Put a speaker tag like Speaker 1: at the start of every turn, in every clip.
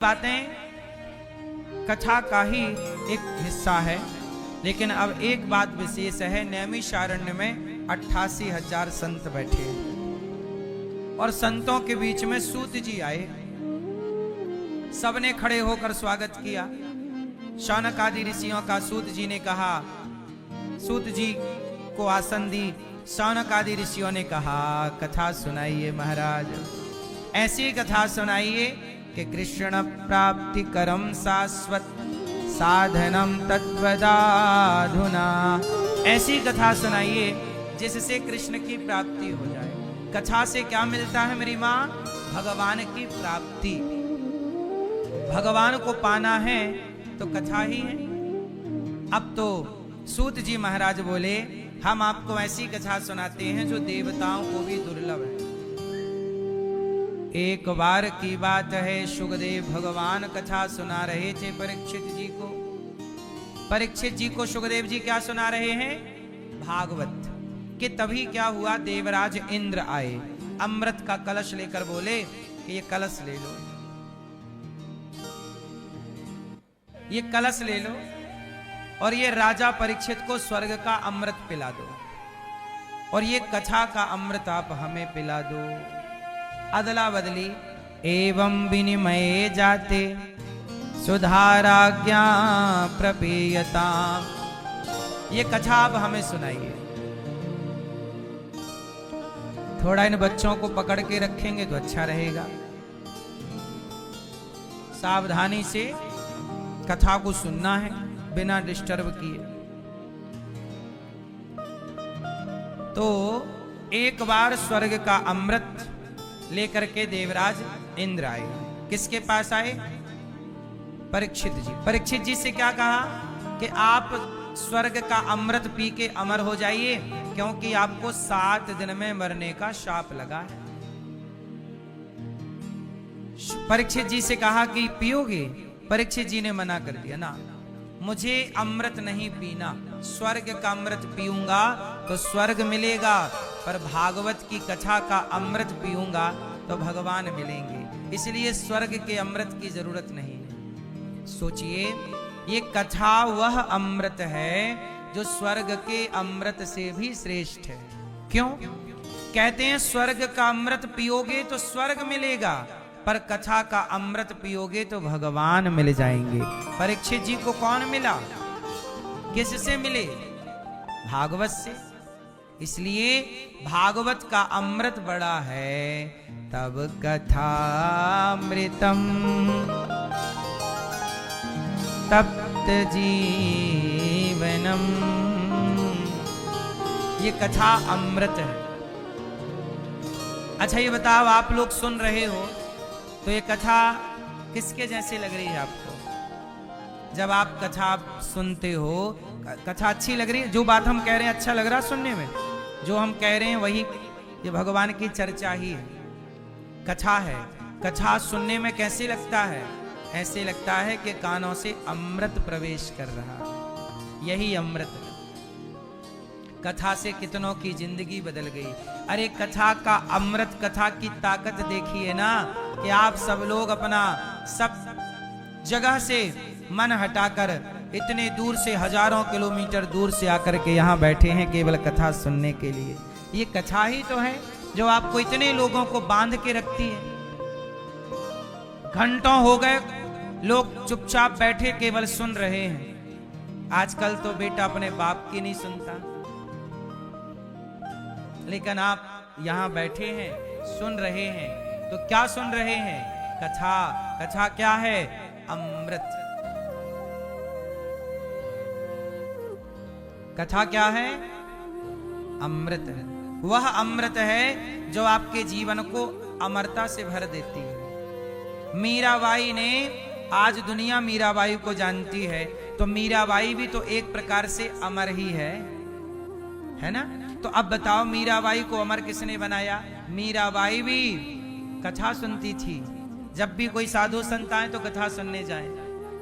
Speaker 1: बातें कथा का ही एक हिस्सा है, लेकिन अब एक बात विशेष है। नैमिषारण्य में 88,000 संत बैठे और संतों के बीच में सूत जी आए। सबने खड़े होकर स्वागत किया। शौनक आदि ऋषियों का सूत जी ने कहा, सूत जी को आसन दी। शौनक आदि ऋषियों ने कहा, कथा सुनाइए महाराज, ऐसी कथा सुनाइए कि कृष्ण प्राप्ति करम शाश्वत साधनम तत्वदाधुना। ऐसी कथा सुनाइए जिससे कृष्ण की प्राप्ति हो जाए। कथा से क्या मिलता है मेरी माँ? भगवान की प्राप्ति। भगवान को पाना है तो कथा ही है। अब तो सूत जी महाराज बोले, हम आपको ऐसी कथा सुनाते हैं जो देवताओं को भी दुर्लभ है। एक बार की बात है, शुकदेव भगवान कथा सुना रहे थे परीक्षित जी को। परीक्षित जी को शुकदेव जी क्या सुना रहे हैं? भागवत। कि तभी क्या हुआ, देवराज इंद्र आए, अमृत का कलश लेकर बोले कि ये कलश ले लो, ये कलश ले लो और ये राजा परीक्षित को स्वर्ग का अमृत पिला दो, और ये कथा का अमृत आप हमें पिला दो। अदला बदली एवं विनिमये जाते सुधाराज्ञा प्रपेयता। ये कथा आप हमें सुनाइए। थोड़ा इन बच्चों को पकड़ के रखेंगे तो अच्छा रहेगा। सावधानी से कथा को सुनना है बिना डिस्टर्ब किए। तो एक बार स्वर्ग का अमृत लेकर के देवराज इंद्र आए। किसके पास आए? परीक्षित जी। परीक्षित जी से क्या कहा कि आप स्वर्ग का अमृत पी के अमर हो जाइए, क्योंकि आपको 7 दिन में मरने का शाप लगा है। परीक्षित जी से कहा कि पियोगे? परीक्षित जी ने मना कर दिया, ना, मुझे अमृत नहीं पीना। स्वर्ग का अमृत पीऊंगा तो स्वर्ग मिलेगा, पर भागवत की कथा का अमृत पीऊंगा तो भगवान मिलेंगे, इसलिए स्वर्ग के अमृत की जरूरत नहीं है। सोचिए, ये कथा वह अमृत है जो स्वर्ग के अमृत से भी श्रेष्ठ है। क्यों? कहते हैं स्वर्ग का अमृत पियोगे तो स्वर्ग मिलेगा, पर कथा का अमृत पियोगे तो भगवान मिल जाएंगे। परीक्षित जी को कौन मिला? किससे मिले? भागवत से। इसलिए भागवत का अमृत बड़ा है। तब कथामृतम तप्त जीवनम। ये कथा अमृत है। अच्छा ये बताओ, आप लोग सुन रहे हो तो ये कथा किसके जैसे लग रही है आपको? जब आप कथा सुनते हो, कथा अच्छी लग रही है? जो बात हम कह रहे हैं अच्छा लग रहा है सुनने में? जो हम कह रहे हैं वही, ये भगवान की चर्चा ही है, कथा है। कथा सुनने में कैसे लगता है? ऐसे लगता है कि कानों से अमृत प्रवेश कर रहा है। यही अमृत है। कथा से कितनों की जिंदगी बदल गई। अरे कथा का अमृत, कथा की ताकत देखिए ना, कि आप सब लोग अपना सब जगह से मन हटाकर इतने दूर से, हजारों किलोमीटर दूर से आकर के यहाँ बैठे हैं केवल कथा सुनने के लिए। ये कथा ही तो है जो आपको इतने लोगों को बांध के रखती है। घंटों हो गए लोग चुपचाप बैठे केवल सुन रहे हैं। आजकल तो बेटा अपने बाप की नहीं सुनता, लेकिन आप यहाँ बैठे हैं, सुन रहे हैं, तो क्या सुन रहे हैं? कथा। कथा क्या है? अमृत। कथा क्या है? अमृत है। वह अमृत है जो आपके जीवन को अमरता से भर देती है। मीराबाई ने, आज दुनिया मीराबाई को जानती है, तो मीराबाई भी तो एक प्रकार से अमर ही है ना? तो अब बताओ, मीराबाई को अमर किसने बनाया? मीराबाई भी कथा सुनती थी। जब भी कोई साधु संत आए तो कथा सुनने जाए।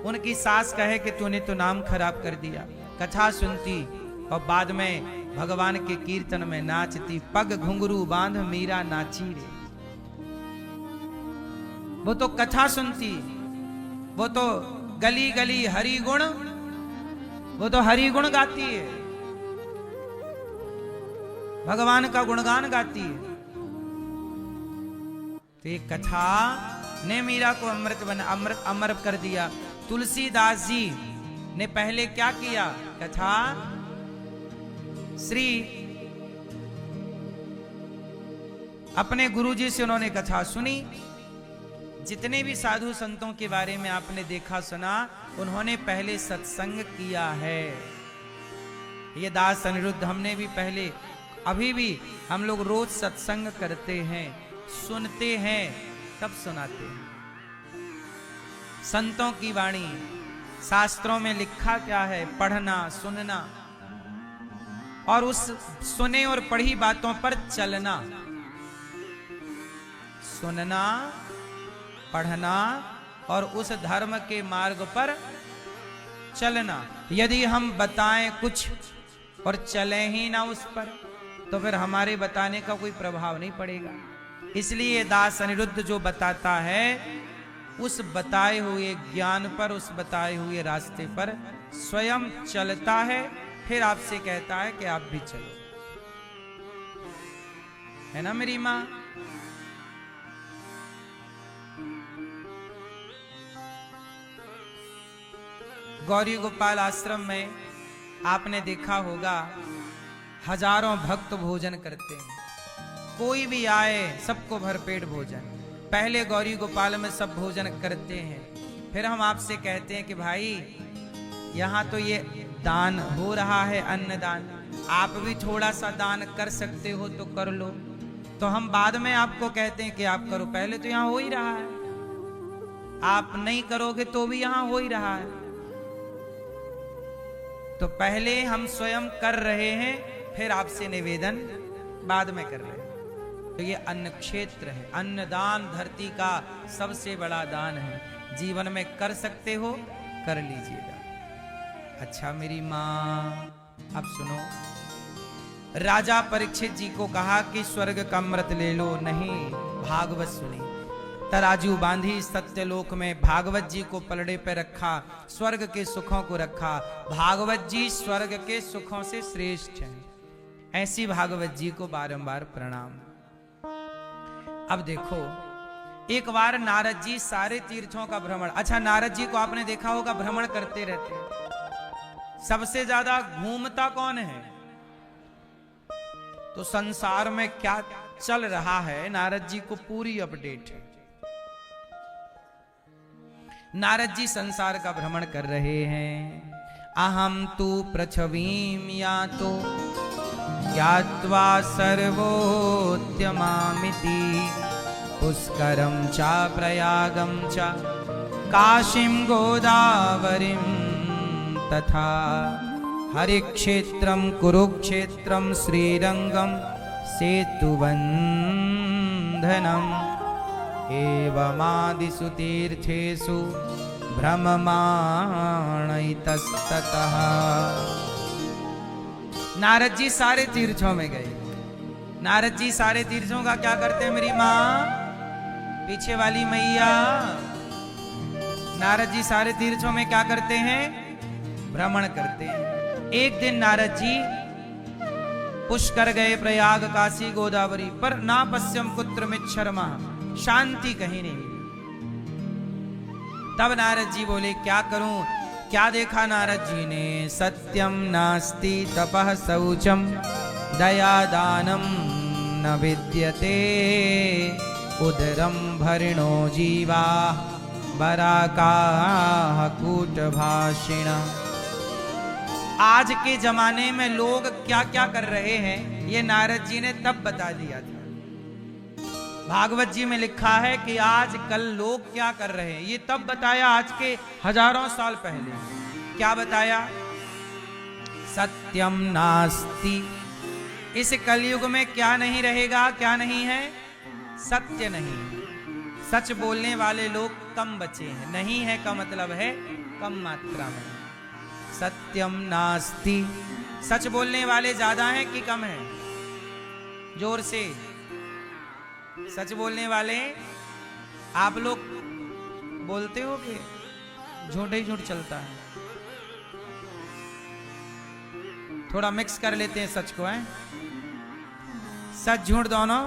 Speaker 1: उनकी सास कहे कि तूने तो नाम खराब कर दिया। कथा सुनती और बाद में भगवान के कीर्तन में नाचती। पग घुंघरू बांध मीरा नाची रे। वो तो कथा सुनती, वो तो गली गली हरि गुण, वो तो हरि गुण गाती है, भगवान का गुणगान गाती है। तो ये कथा ने मीरा को अमृत अमर कर दिया। तुलसीदास जी ने पहले क्या किया? कथा श्री अपने गुरुजी से उन्होंने कथा सुनी। जितने भी साधु संतों के बारे में आपने देखा सुना, उन्होंने पहले सत्संग किया है। ये दास अनिरुद्ध हमने भी पहले, अभी भी हम लोग रोज सत्संग करते हैं, सुनते हैं, तब सुनाते हैं। संतों की वाणी, शास्त्रों में लिखा क्या है? पढ़ना, सुनना और उस सुने और पढ़ी बातों पर चलना। सुनना, पढ़ना और उस धर्म के मार्ग पर चलना। यदि हम बताएं कुछ और चले ही ना उस पर, तो फिर हमारे बताने का कोई प्रभाव नहीं पड़ेगा। इसलिए दास अनिरुद्ध जो बताता है, उस बताए हुए ज्ञान पर, उस बताए हुए रास्ते पर स्वयं चलता है, फिर आपसे कहता है कि आप भी चलो। है ना मेरी मां? गौरी गोपाल आश्रम में आपने देखा होगा, हजारों भक्त भोजन करते हैं। कोई भी आए सबको भरपेट भोजन। पहले गौरी गोपाल में सब भोजन करते हैं, फिर हम आपसे कहते हैं कि भाई यहाँ तो ये दान हो रहा है, अन्नदान, आप भी थोड़ा सा दान कर सकते हो तो कर लो। तो हम बाद में आपको कहते हैं कि आप करो, पहले तो यहाँ हो ही रहा है। आप नहीं करोगे तो भी यहाँ हो ही रहा है। तो पहले हम स्वयं कर रहे हैं, फिर आपसे निवेदन बाद में कर रहे हैं। तो ये अन्न क्षेत्र है, अन्नदान धरती का सबसे बड़ा दान है। जीवन में कर सकते हो, कर लीजिएगा। अच्छा मेरी मां, अब सुनो। राजा परीक्षित जी को कहा कि स्वर्ग का अमृत ले लो, नहीं, भागवत सुनी। तराजू बांधी सत्यलोक में भागवत जी को पलड़े पे रखा, स्वर्ग के सुखों को रखा। भागवत जी स्वर्ग के सुखों से श्रेष्ठ हैं। ऐसी भागवत जी को बारंबार प्रणाम। अब देखो, एक बार नारद जी सारे तीर्थों का भ्रमण, अच्छा नारद जी को आपने देखा होगा भ्रमण करते रहते हैं। सबसे ज्यादा घूमता कौन है? तो संसार में क्या चल रहा है, नारद जी को पूरी अपडेट है। नारद जी संसार का भ्रमण कर रहे हैं। अहम तु पृथ्वीं यातो ज्ञात्वा सर्वोत्तमामिति पुष्करं च प्रयागं च काशीं गोदावरीं तथा हरिक्षेत्रं कुरुक्षेत्रं श्रीरंगं सेतुबन्धनम् एवमादिषु तीर्थेषु भ्रममाणैतस्ततः। नारद जी सारे तीर्थों में गए। नारद जी सारे तीर्थों का क्या करते हैं मेरी माँ? पीछे वाली मैया, नारद जी सारे तीर्थों में क्या करते हैं? भ्रमण करते हैं। एक दिन नारद जी पुष्कर गए, प्रयाग, काशी, गोदावरी, पर ना पश्यम कुत्र मिच्छर्मा, शांति कहीं नहीं मिली। तब नारद जी बोले क्या करूं? क्या देखा नारद जी ने? सत्यम नास्ति तपः शौचम दया दानम न विद्यते उदरम भरिणो जीवा बराकाः कूटभाषिण। आज के जमाने में लोग क्या क्या कर रहे हैं, ये नारद जी ने तब बता दिया था। भागवत जी में लिखा है कि आज कल लोग क्या कर रहे हैं, ये तब बताया आज के हजारों साल पहले। क्या बताया? सत्यम नास्ति। इस कलयुग में क्या नहीं रहेगा? क्या नहीं है? सत्य नहीं। सच बोलने वाले लोग कम बचे हैं। नहीं है का मतलब है कम मात्रा में। सत्यम नास्ति। सच बोलने वाले ज्यादा हैं कि कम हैं? जोर से। सच बोलने वाले आप लोग बोलते हो कि झूठ ही झूठ चलता है। थोड़ा मिक्स कर लेते हैं सच को, है सच झूठ दोनों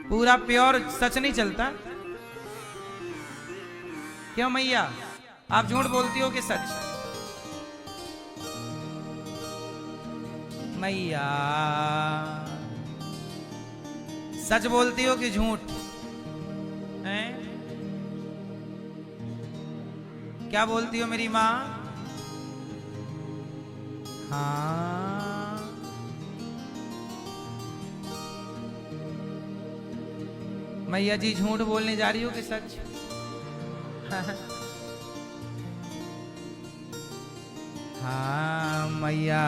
Speaker 1: पूरा प्योर सच नहीं चलता। क्यों मैया, आप झूठ बोलती हो कि सच? मैया सच बोलती हो कि झूठ हैं? क्या बोलती हो मेरी माँ? हाँ, मैया जी झूठ बोलने जा रही हो कि सच? हाँ मैया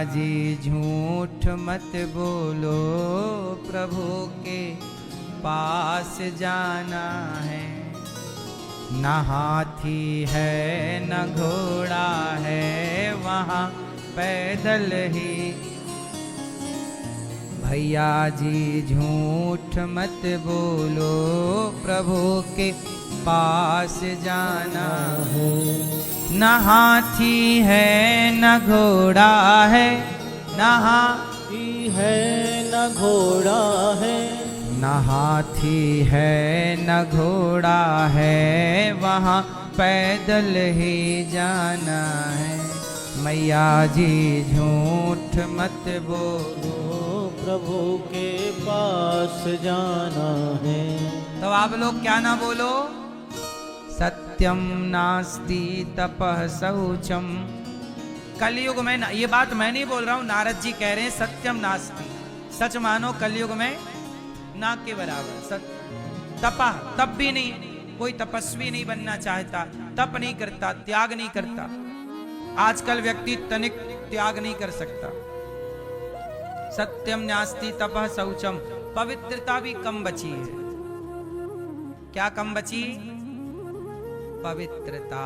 Speaker 1: जी झूठ मत बोलो, प्रभु के पास जाना है। न हाथी है न घोड़ा है, वहाँ पैदल ही। भैया जी झूठ मत बोलो, प्रभु के पास जाना है। न हाथी है न घोड़ा है, न हाथी
Speaker 2: है न घोड़ा है,
Speaker 1: न हाथी है न घोड़ा है, वहाँ पैदल ही जाना है। मैया जी झूठ मत बोलो,
Speaker 2: प्रभु के पास जाना है।
Speaker 1: तो आप लोग क्या ना बोलो? सत्यम नास्ति तपः शौचम। कलयुग में ये बात मैं नहीं बोल रहा हूँ, नारद जी कह रहे हैं सत्यम नास्ति, सच मानो कलयुग में ना के बराबर। तपा तप भी नहीं, कोई तपस्वी नहीं बनना चाहता, तप नहीं करता, त्याग नहीं करता। आजकल व्यक्ति तनिक त्याग नहीं कर सकता। सत्यम नास्ति तपः शौचम, पवित्रता भी कम बची है। क्या कम बची? पवित्रता।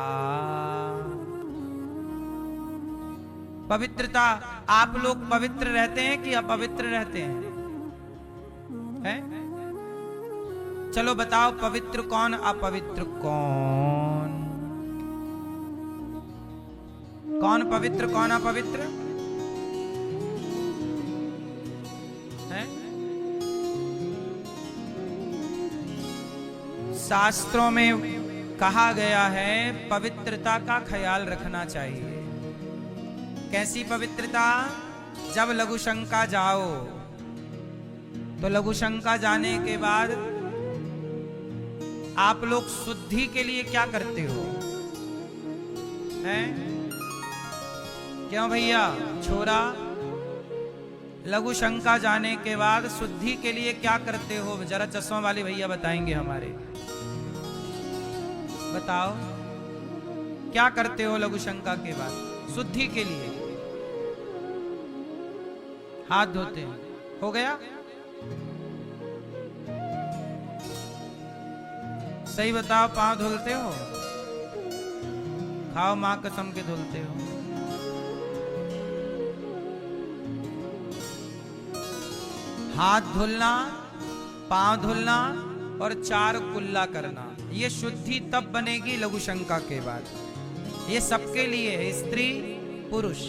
Speaker 1: पवित्रता। आप लोग पवित्र रहते हैं कि अपवित्र रहते हैं? हैं? चलो बताओ, पवित्र कौन, अपवित्र कौन? कौन पवित्र कौन अपवित्र है? शास्त्रों में कहा गया है पवित्रता का ख्याल रखना चाहिए। कैसी पवित्रता? जब लघु शंका जाओ तो लघु शंका जाने के बाद आप लोग शुद्धि के लिए क्या करते हो? हैं? क्यों भैया छोरा, लघु शंका जाने के बाद शुद्धि के लिए क्या करते हो? जरा चश्मा वाले भैया बताएंगे हमारे। बताओ क्या करते हो लघु शंका के बाद शुद्धि के लिए? हाथ धोते हैं। हो गया? सही बताओ, पांव धुलते हो? खाओ मां कसम के धुलते हो? हाथ धुलना, पांव धुलना और 4 कुल्ला करना, ये शुद्धि तब बनेगी लघु शंका के बाद। ये सबके लिए है, स्त्री पुरुष।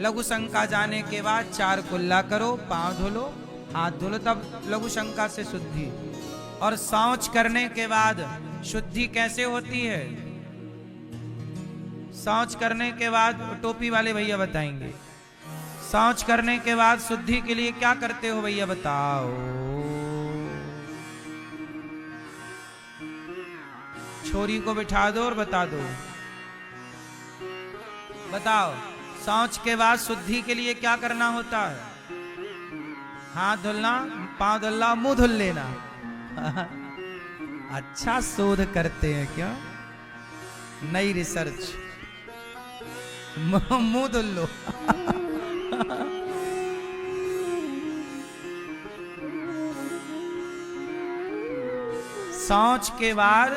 Speaker 1: लघु शंका जाने के बाद 4 कुल्ला करो, पांव धुलो, हाथ धुलो, तब लघु शंका से शुद्धि। और शौच करने के बाद शुद्धि कैसे होती है? शौच करने के बाद टोपी वाले भैया बताएंगे। शौच करने के बाद शुद्धि के लिए क्या करते हो भैया बताओ? छोरी को बिठा दो और बता दो। बताओ, शौच के बाद शुद्धि के लिए क्या करना होता है? हाथ धुलना, पांव धुलना, मुंह धुल लेना। अच्छा शोध करते हैं क्या? नई रिसर्च। मुंह धुल लो। शौच के बाद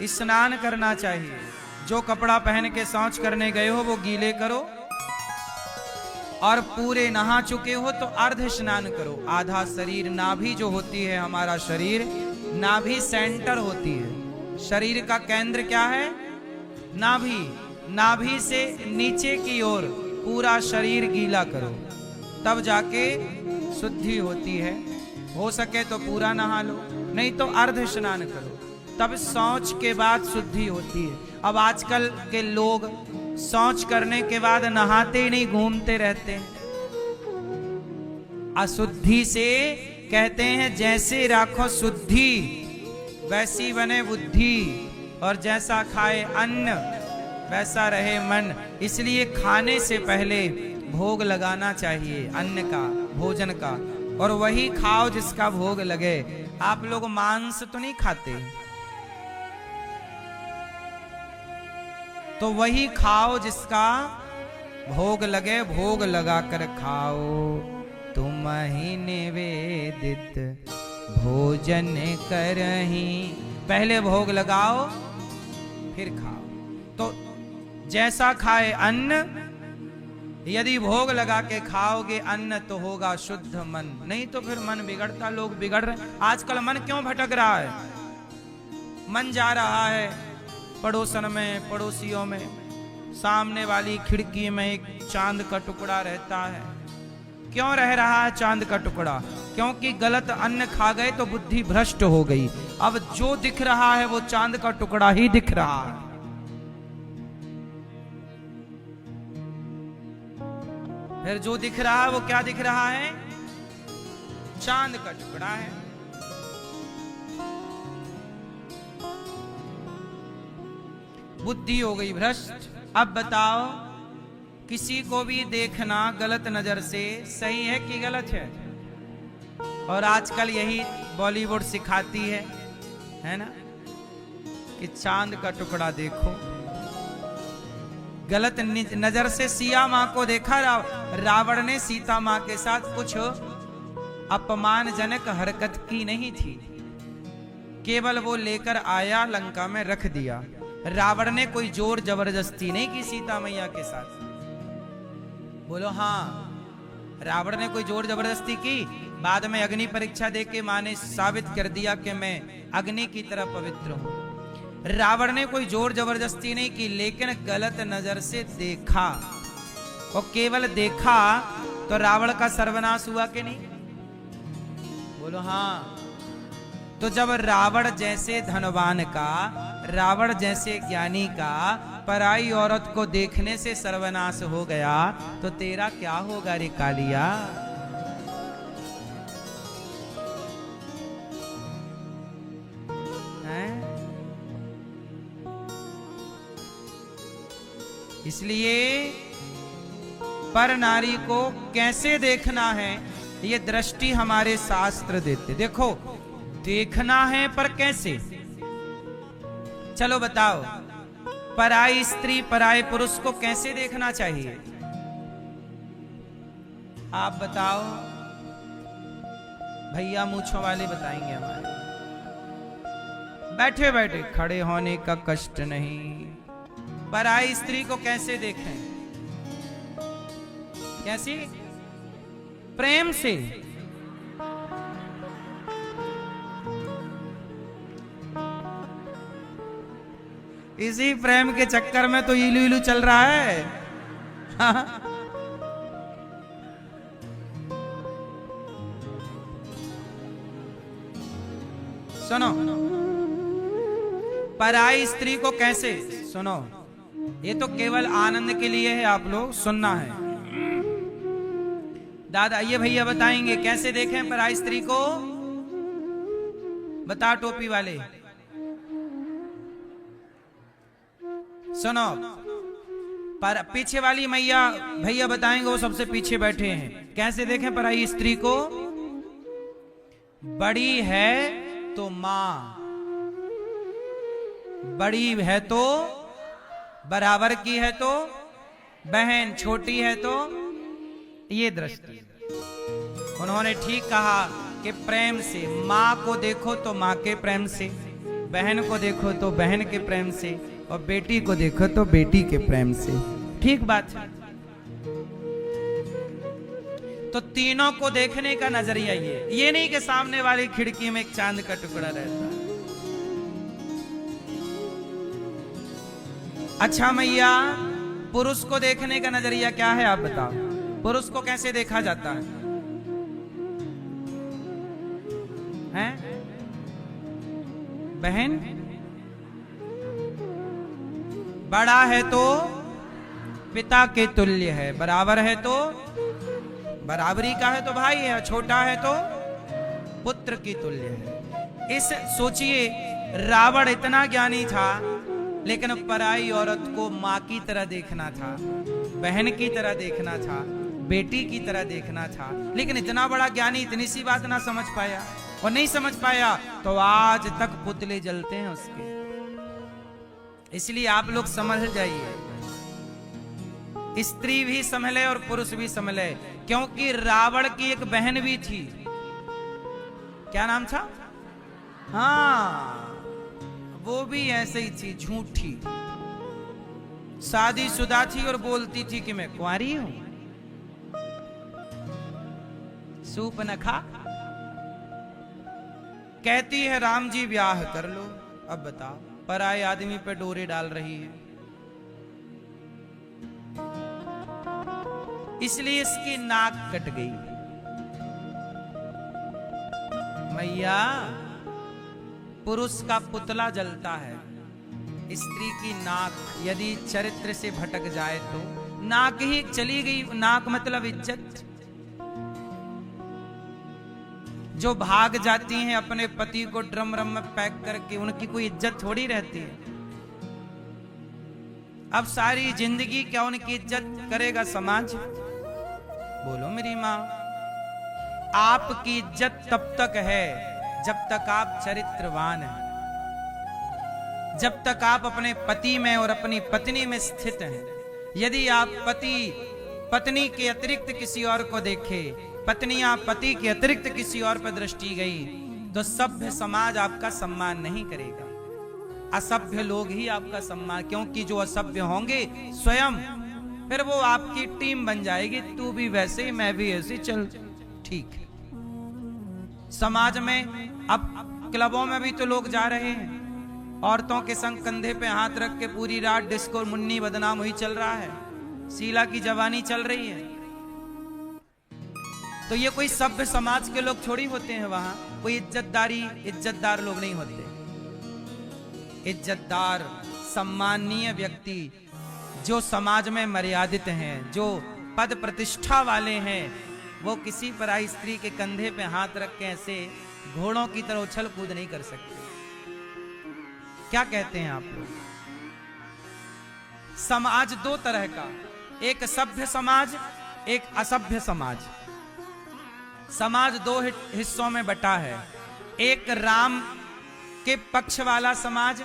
Speaker 1: स्नान करना चाहिए। जो कपड़ा पहन के शौच करने गए हो वो गीले करो और पूरे नहा चुके हो तो अर्ध स्नान करो। आधा शरीर, नाभि जो होती है हमारा शरीर, नाभि सेंटर होती है। शरीर का केंद्र क्या है? नाभि। नाभि से नीचे की ओर पूरा शरीर गीला करो, तब जाके शुद्धि होती है। हो सके तो पूरा नहा लो, नहीं तो अर्ध स्नान करो, तब शौच के बाद शुद्धि होती है। अब आजकल के लोग शौच करने के बाद नहाते ही नहीं, घूमते रहते हैं। अशुद्धि से कहते हैं जैसे राखो शुद्धि वैसी बने बुद्धि, और जैसा खाए अन्न वैसा रहे मन। इसलिए खाने से पहले भोग लगाना चाहिए अन्न का, भोजन का, और वही खाओ जिसका भोग लगे। आप लोग मांस तो नहीं खाते, तो वही खाओ जिसका भोग लगे। भोग लगाकर खाओ तुम ही निवेदित भोजन करही। पहले भोग लगाओ फिर खाओ। तो जैसा खाए अन्न, यदि भोग लगा के खाओगे अन्न तो होगा शुद्ध मन, नहीं तो फिर मन बिगड़ता। लोग बिगड़ रहे। आजकल मन क्यों भटक रहा है? मन जा रहा है पड़ोसन में, पड़ोसियों में। सामने वाली खिड़की में एक चांद का टुकड़ा रहता है। क्यों रह रहा है चांद का टुकड़ा? क्योंकि गलत अन्न खा गए तो बुद्धि भ्रष्ट हो गई। अब जो दिख रहा है वो चांद का टुकड़ा ही दिख रहा है। फिर जो दिख रहा है वो क्या दिख रहा है? चांद का टुकड़ा है। बुद्धि हो गई भ्रष्ट। अब बताओ, किसी को भी देखना गलत नजर से सही है कि गलत है? और आजकल यही बॉलीवुड सिखाती है ना, कि चांद का टुकड़ा देखो। गलत नजर से सिया मां को देखा। रावण ने सीता मां के साथ कुछ अपमानजनक हरकत की नहीं थी, केवल वो लेकर आया, लंका में रख दिया। रावण ने कोई जोर जबरदस्ती नहीं की सीता मैया के साथ। बोलो हाँ, रावण ने कोई जोर जबरदस्ती की? बाद में अग्नि परीक्षा देके मां ने साबित कर दिया कि मैं अग्नि की तरह पवित्र हूं। रावण ने कोई जोर जबरदस्ती नहीं की, लेकिन गलत नजर से देखा, और केवल देखा तो रावण का सर्वनाश हुआ कि नहीं? बोलो हाँ। तो जब रावण जैसे धनवान का, रावण जैसे ज्ञानी का पराई औरत को देखने से सर्वनाश हो गया, तो तेरा क्या होगा रे कालिया? इसलिए पर नारी को कैसे देखना है, ये दृष्टि हमारे शास्त्र देते। देखो, देखना है पर कैसे? चलो बताओ, पराई स्त्री पराये पुरुष को कैसे देखना चाहिए? आप बताओ। भैया मूछों वाले बताएंगे हमारे। बैठे बैठे खड़े होने का कष्ट नहीं। पराई स्त्री को कैसे देखें? कैसी? प्रेम से। इसी प्रेम के चक्कर में तो इलू इलू चल रहा है। सुनो, पराई स्त्री को कैसे? सुनो, ये तो केवल आनंद के लिए है, आप लोग सुनना है। दादा ये भैया बताएंगे कैसे देखें पराई स्त्री को। बता टोपी वाले। सुनो, पर पीछे वाली मैया भैया बताएंगे, वो सबसे पीछे बैठे हैं। कैसे देखें पराई स्त्री को? बड़ी है तो मां, बड़ी है तो बराबर की है तो बहन, छोटी है तो। ये दृष्टि उन्होंने ठीक कहा कि प्रेम से। मां को देखो तो मां के प्रेम से, बहन को देखो तो बहन के प्रेम से, और बेटी को देखो तो बेटी के प्रेम से। ठीक बात है। तो तीनों को देखने का नजरिया ये नहीं कि सामने वाली खिड़की में एक चांद का टुकड़ा रहता है। अच्छा मैया, पुरुष को देखने का नजरिया क्या है आप बताओ? पुरुष को कैसे देखा जाता है? हैं? बहन, बड़ा है तो पिता के तुल्य है, बराबर है तो बराबरी का है तो भाई है, छोटा है तो पुत्र की तुल्य है। इस सोचिए, रावण इतना ज्ञानी था लेकिन पराई औरत को माँ की तरह देखना था, बहन की तरह देखना था, बेटी की तरह देखना था, लेकिन इतना बड़ा ज्ञानी इतनी सी बात ना समझ पाया, और नहीं समझ पाया तो आज तक पुतले जलते हैं उसके। इसलिए आप लोग समझ जाइए, स्त्री भी संभले और पुरुष भी संभले, क्योंकि रावण की एक बहन भी थी। क्या नाम था? हाँ, वो भी ऐसे ही थी, झूठी, शादीशुदा थी और बोलती थी कि मैं कुंवारी हूं। सूप न खा, कहती है राम जी ब्याह कर लो। अब बताओ, पराये आदमी पे डोरे डाल रही है। इसलिए इसकी नाक कट गई। मैया, पुरुष का पुतला जलता है, स्त्री की नाक यदि चरित्र से भटक जाए तो नाक ही चली गई। नाक मतलब इज्जत। जो भाग जाती हैं अपने पति को ड्रम रम में पैक करके, उनकी कोई इज्जत थोड़ी रहती है। अब सारी जिंदगी क्या उनकी इज्जत करेगा समाज? बोलो मेरी माँ। आपकी इज्जत तब तक है जब तक आप चरित्रवान हैं, जब तक आप अपने पति में और अपनी पत्नी में स्थित हैं। यदि आप पत्नी के अतिरिक्त किसी और को देखे, पत्नियां पति के अतिरिक्त किसी और पर दृष्टि गई, तो सभ्य समाज आपका सम्मान नहीं करेगा। असभ्य लोग ही आपका सम्मान, क्योंकि जो असभ्य होंगे स्वयं, फिर वो आपकी टीम बन जाएगी। तू भी वैसे, मैं भी ऐसे, चल ठीक है। समाज में अब क्लबों में भी तो लोग जा रहे हैं, औरतों के संग कंधे पे हाथ रख के पूरी रात डिस्को मुन्नी बदनाम हुई चल रहा है, शीला की जवानी चल रही है। तो ये कोई सभ्य समाज के लोग थोड़ी होते हैं। वहां कोई इज्जतदार लोग नहीं होते। इज्जतदार सम्माननीय व्यक्ति जो समाज में मर्यादित हैं, जो पद प्रतिष्ठा वाले हैं, वो किसी पराई स्त्री के कंधे पे हाथ रख के ऐसे घोड़ों की तरह उछल कूद नहीं कर सकते। क्या कहते हैं आप लोग? समाज दो तरह का, एक सभ्य समाज, एक असभ्य समाज। समाज दो हिस्सों में बटा है, एक राम के पक्ष वाला समाज,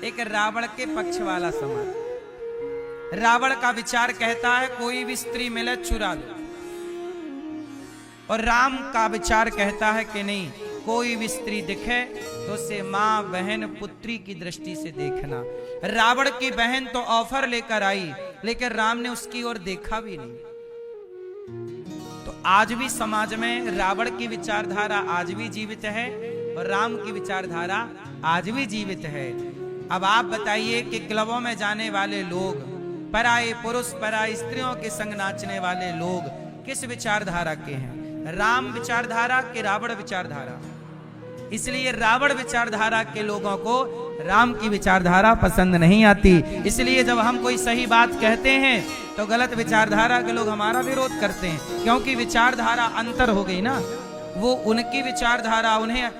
Speaker 1: एक रावण के पक्ष वाला समाज। रावण का विचार कहता है कोई भी स्त्री मिले चुरा लो, और राम का विचार कहता है कि नहीं, कोई भी स्त्री दिखे तो उसे माँ, बहन, पुत्री की दृष्टि से देखना। रावण की बहन तो ऑफर लेकर आई, लेकिन राम ने उसकी ओर देखा भी नहीं। तो आज भी समाज में रावण की विचारधारा आज भी जीवित है और राम की विचारधारा आज भी जीवित है। अब आप बताइए कि क्लबों में जाने वाले लोग, पराये पुरुष, पराई स्त्रियों के संग नाचने वाले लोग किस विचारधारा के हैं? राम विचारधारा के रावण विचारधारा। इसलिए रावण विचारधारा के लोगों को राम की विचारधारा पसंद नहीं आती। इसलिए जब हम कोई सही बात कहते हैं तो गलत विचारधारा के लोग हमारा विरोध करते हैं, क्योंकि विचारधारा अंतर हो गई ना। वो उनकी विचारधारा, उन्हें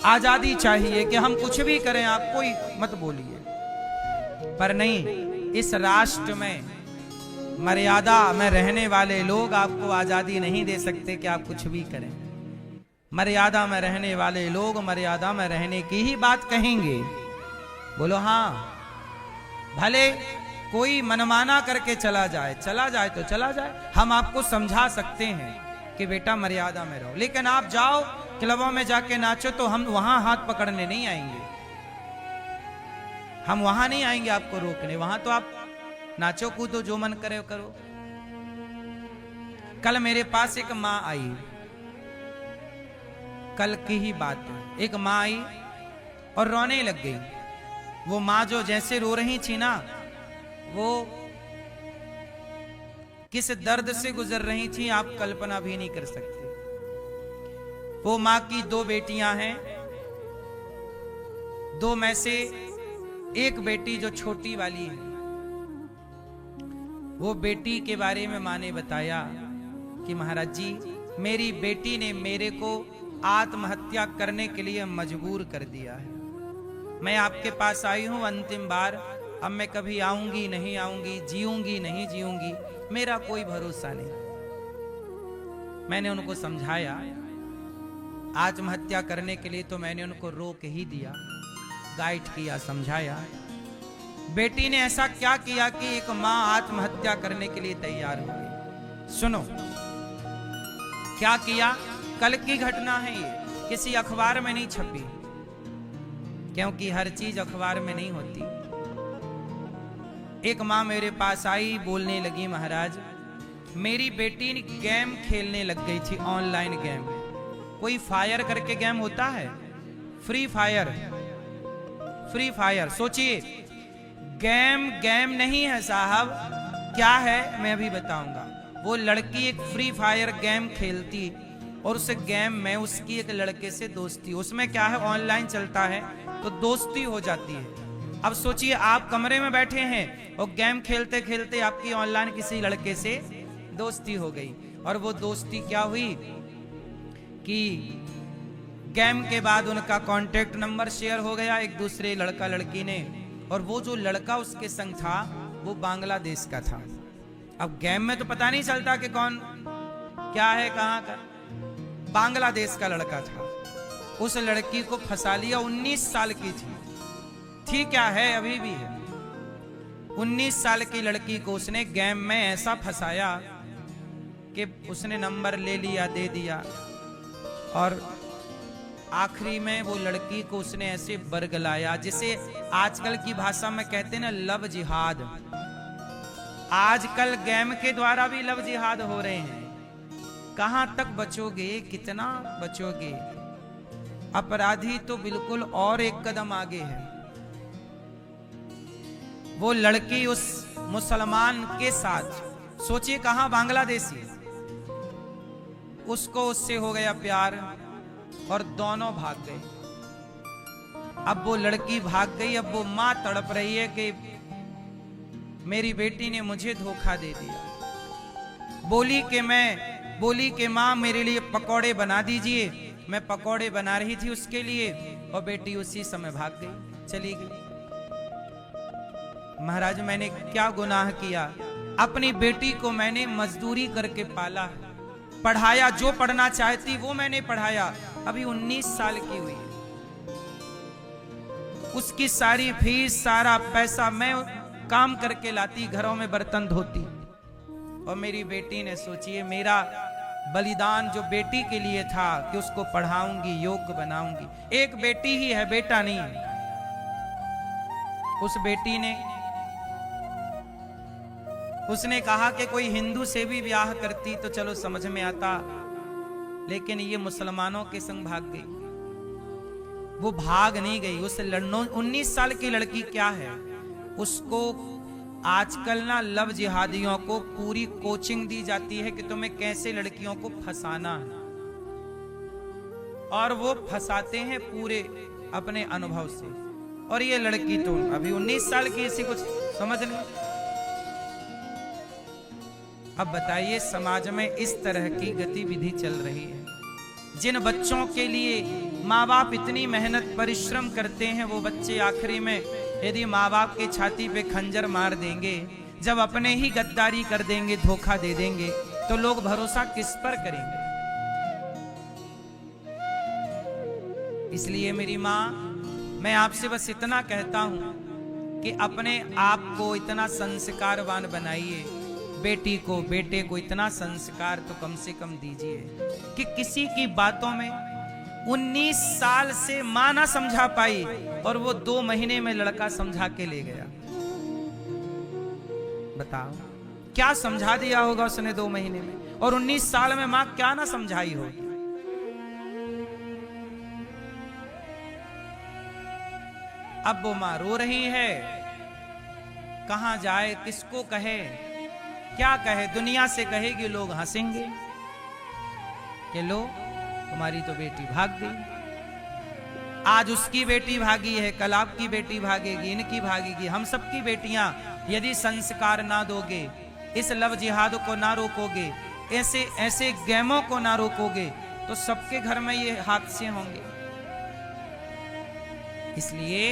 Speaker 1: आजादी चाहिए कि हम कुछ भी करें, आप कोई मत बोलिए। पर नहीं, इस राष्ट्र में मर्यादा में रहने वाले लोग आपको आजादी नहीं दे सकते कि आप कुछ भी करें। मर्यादा में रहने वाले लोग मर्यादा में रहने की ही बात कहेंगे। बोलो हाँ। भले कोई मनमाना करके चला जाए तो चला जाए, हम आपको समझा सकते हैं कि बेटा मर्यादा में रहो, लेकिन आप जाओ क्लबों में जाके नाचो तो हम वहां हाथ पकड़ने नहीं आएंगे। हम वहां नहीं आएंगे आपको रोकने। वहां तो आप नाचो कूदो, जो मन करे करो। कल मेरे पास एक माँ आई, कल की ही बात है। एक माँ आई और रोने लग गई। वो माँ जो जैसे रो रही थी ना, वो किस दर्द से गुजर रही थी आप कल्पना भी नहीं कर सकते। वो माँ की 2 बेटियां हैं। 2 में से एक बेटी जो छोटी वाली है, वो बेटी के बारे में माँ ने बताया कि महाराज जी, मेरी बेटी ने मेरे को आत्महत्या करने के लिए मजबूर कर दिया है। मैं आपके पास आई हूं अंतिम बार, अब मैं कभी आऊंगी नहीं आऊंगी, जीऊंगी नहीं जीऊंगी, मेरा कोई भरोसा नहीं। मैंने उनको समझाया, आत्महत्या करने के लिए तो मैंने उनको रोक ही दिया, गाइड किया, समझाया। बेटी ने ऐसा क्या किया कि एक मां आत्महत्या करने के लिए तैयार हो गई? सुनो क्या किया। कल की घटना है ये, किसी अखबार में नहीं छपी, क्योंकि हर चीज अखबार में नहीं होती। एक माँ मेरे पास आई, बोलने लगी, महाराज मेरी बेटी गेम खेलने लग गई थी, ऑनलाइन गेम। कोई फायर करके गेम होता है, फ्री फायर। फ्री फायर सोचिए, गेम नहीं है साहब, क्या है मैं अभी बताऊंगा। वो लड़की एक फ्री फायर गेम खेलती और उस गेम में उसकी एक लड़के से दोस्ती। उसमें क्या है, ऑनलाइन चलता है तो दोस्ती हो जाती है। अब सोचिए, आप कमरे में बैठे हैं और गेम खेलते खेलते आपकी ऑनलाइन किसी लड़के से दोस्ती हो गई। और वो दोस्ती क्या हुई कि गेम के बाद उनका कांटेक्ट नंबर शेयर हो गया एक दूसरे लड़का लड़की ने। और वो जो लड़का उसके संग था वो बांग्लादेश का था। अब गेम में तो पता नहीं चलता कि कौन क्या है, कहां का। बांग्लादेश का लड़का था। उस लड़की को फंसा लिया, 19 साल की थी क्या है, अभी भी है। 19 साल की लड़की को उसने गेम में ऐसा फंसाया कि उसने नंबर ले लिया, दे दिया, और आखिरी में वो लड़की को उसने ऐसे बरगलाया, जिसे आजकल की भाषा में कहते हैं ना, लव जिहाद। आजकल गेम के द्वारा भी लव जिहाद हो रहे हैं। कहां तक बचोगे, कितना बचोगे? अपराधी तो बिल्कुल और एक कदम आगे है। वो लड़की उस मुसलमान के साथ, सोचिए कहां, बांग्लादेशी, उसको उससे हो गया प्यार और दोनों भाग गए। अब वो लड़की भाग गई। अब वो मां तड़प रही है कि मेरी बेटी ने मुझे धोखा दे दिया। बोली कि मां मेरे लिए पकौड़े बना दीजिए। मैं पकौड़े बना रही थी उसके लिए और बेटी उसी समय भाग गई, चली गई। महाराज मैंने क्या गुनाह किया? अपनी बेटी को मैंने मजदूरी करके पाला, पढ़ाया, जो पढ़ना चाहती वो मैंने पढ़ाया। अभी 19 साल की हुई है। उसकी सारी फीस, सारा पैसा मैं काम करके लाती, घरों में बर्तन धोती। और मेरी बेटी ने, सोचिए, मेरा बलिदान जो बेटी के लिए था कि उसको पढ़ाऊंगी, योग्य बनाऊंगी। एक बेटी ही है, बेटा नहीं है। उस बेटी ने, उसने कहा कि कोई हिंदू से भी ब्याह करती तो चलो समझ में आता, लेकिन ये मुसलमानों के संग भाग गई। वो भाग नहीं गई। उस 19 साल की लड़की क्या है, उसको आजकल ना लव जिहादियों को पूरी कोचिंग दी जाती है कि तुम्हें कैसे लड़कियों को फंसाना है, और वो फंसाते हैं पूरे अपने अनुभव से। और ये लड़की तो अभी 19 साल की, इसी कुछ समझ नहीं। अब बताइए, समाज में इस तरह की गतिविधि चल रही है। जिन बच्चों के लिए माँ बाप इतनी मेहनत परिश्रम करते हैं, वो बच्चे आखिरी में यदि माँ बाप के छाती पे खंजर मार देंगे, जब अपने ही गद्दारी कर देंगे, धोखा दे देंगे, तो लोग भरोसा किस पर करेंगे? इसलिए मेरी माँ, मैं आपसे बस इतना कहता हूं कि अपने आप को इतना संस्कारवान बनाइए, बेटी को, बेटे को इतना संस्कार तो कम से कम दीजिए कि किसी की बातों में 19 साल से मां ना समझा पाई और वो 2 महीने में लड़का समझा के ले गया। बताओ क्या समझा दिया होगा उसने 2 महीने में? और 19 साल में मां क्या ना समझाई होगी। अब वो मां रो रही है, कहां जाए, किसको कहे, क्या कहे। दुनिया से कहेगी, लोग हंसेंगे कि लो तुम्हारी तो बेटी भाग गई। आज उसकी बेटी भागी है, कल आपकी बेटी भागेगी, इनकी भागेगी, हम सबकी बेटियां। यदि संस्कार ना दोगे, इस लव जिहाद को ना रोकोगे, ऐसे ऐसे गेमों को ना रोकोगे, तो सबके घर में ये हादसे होंगे। इसलिए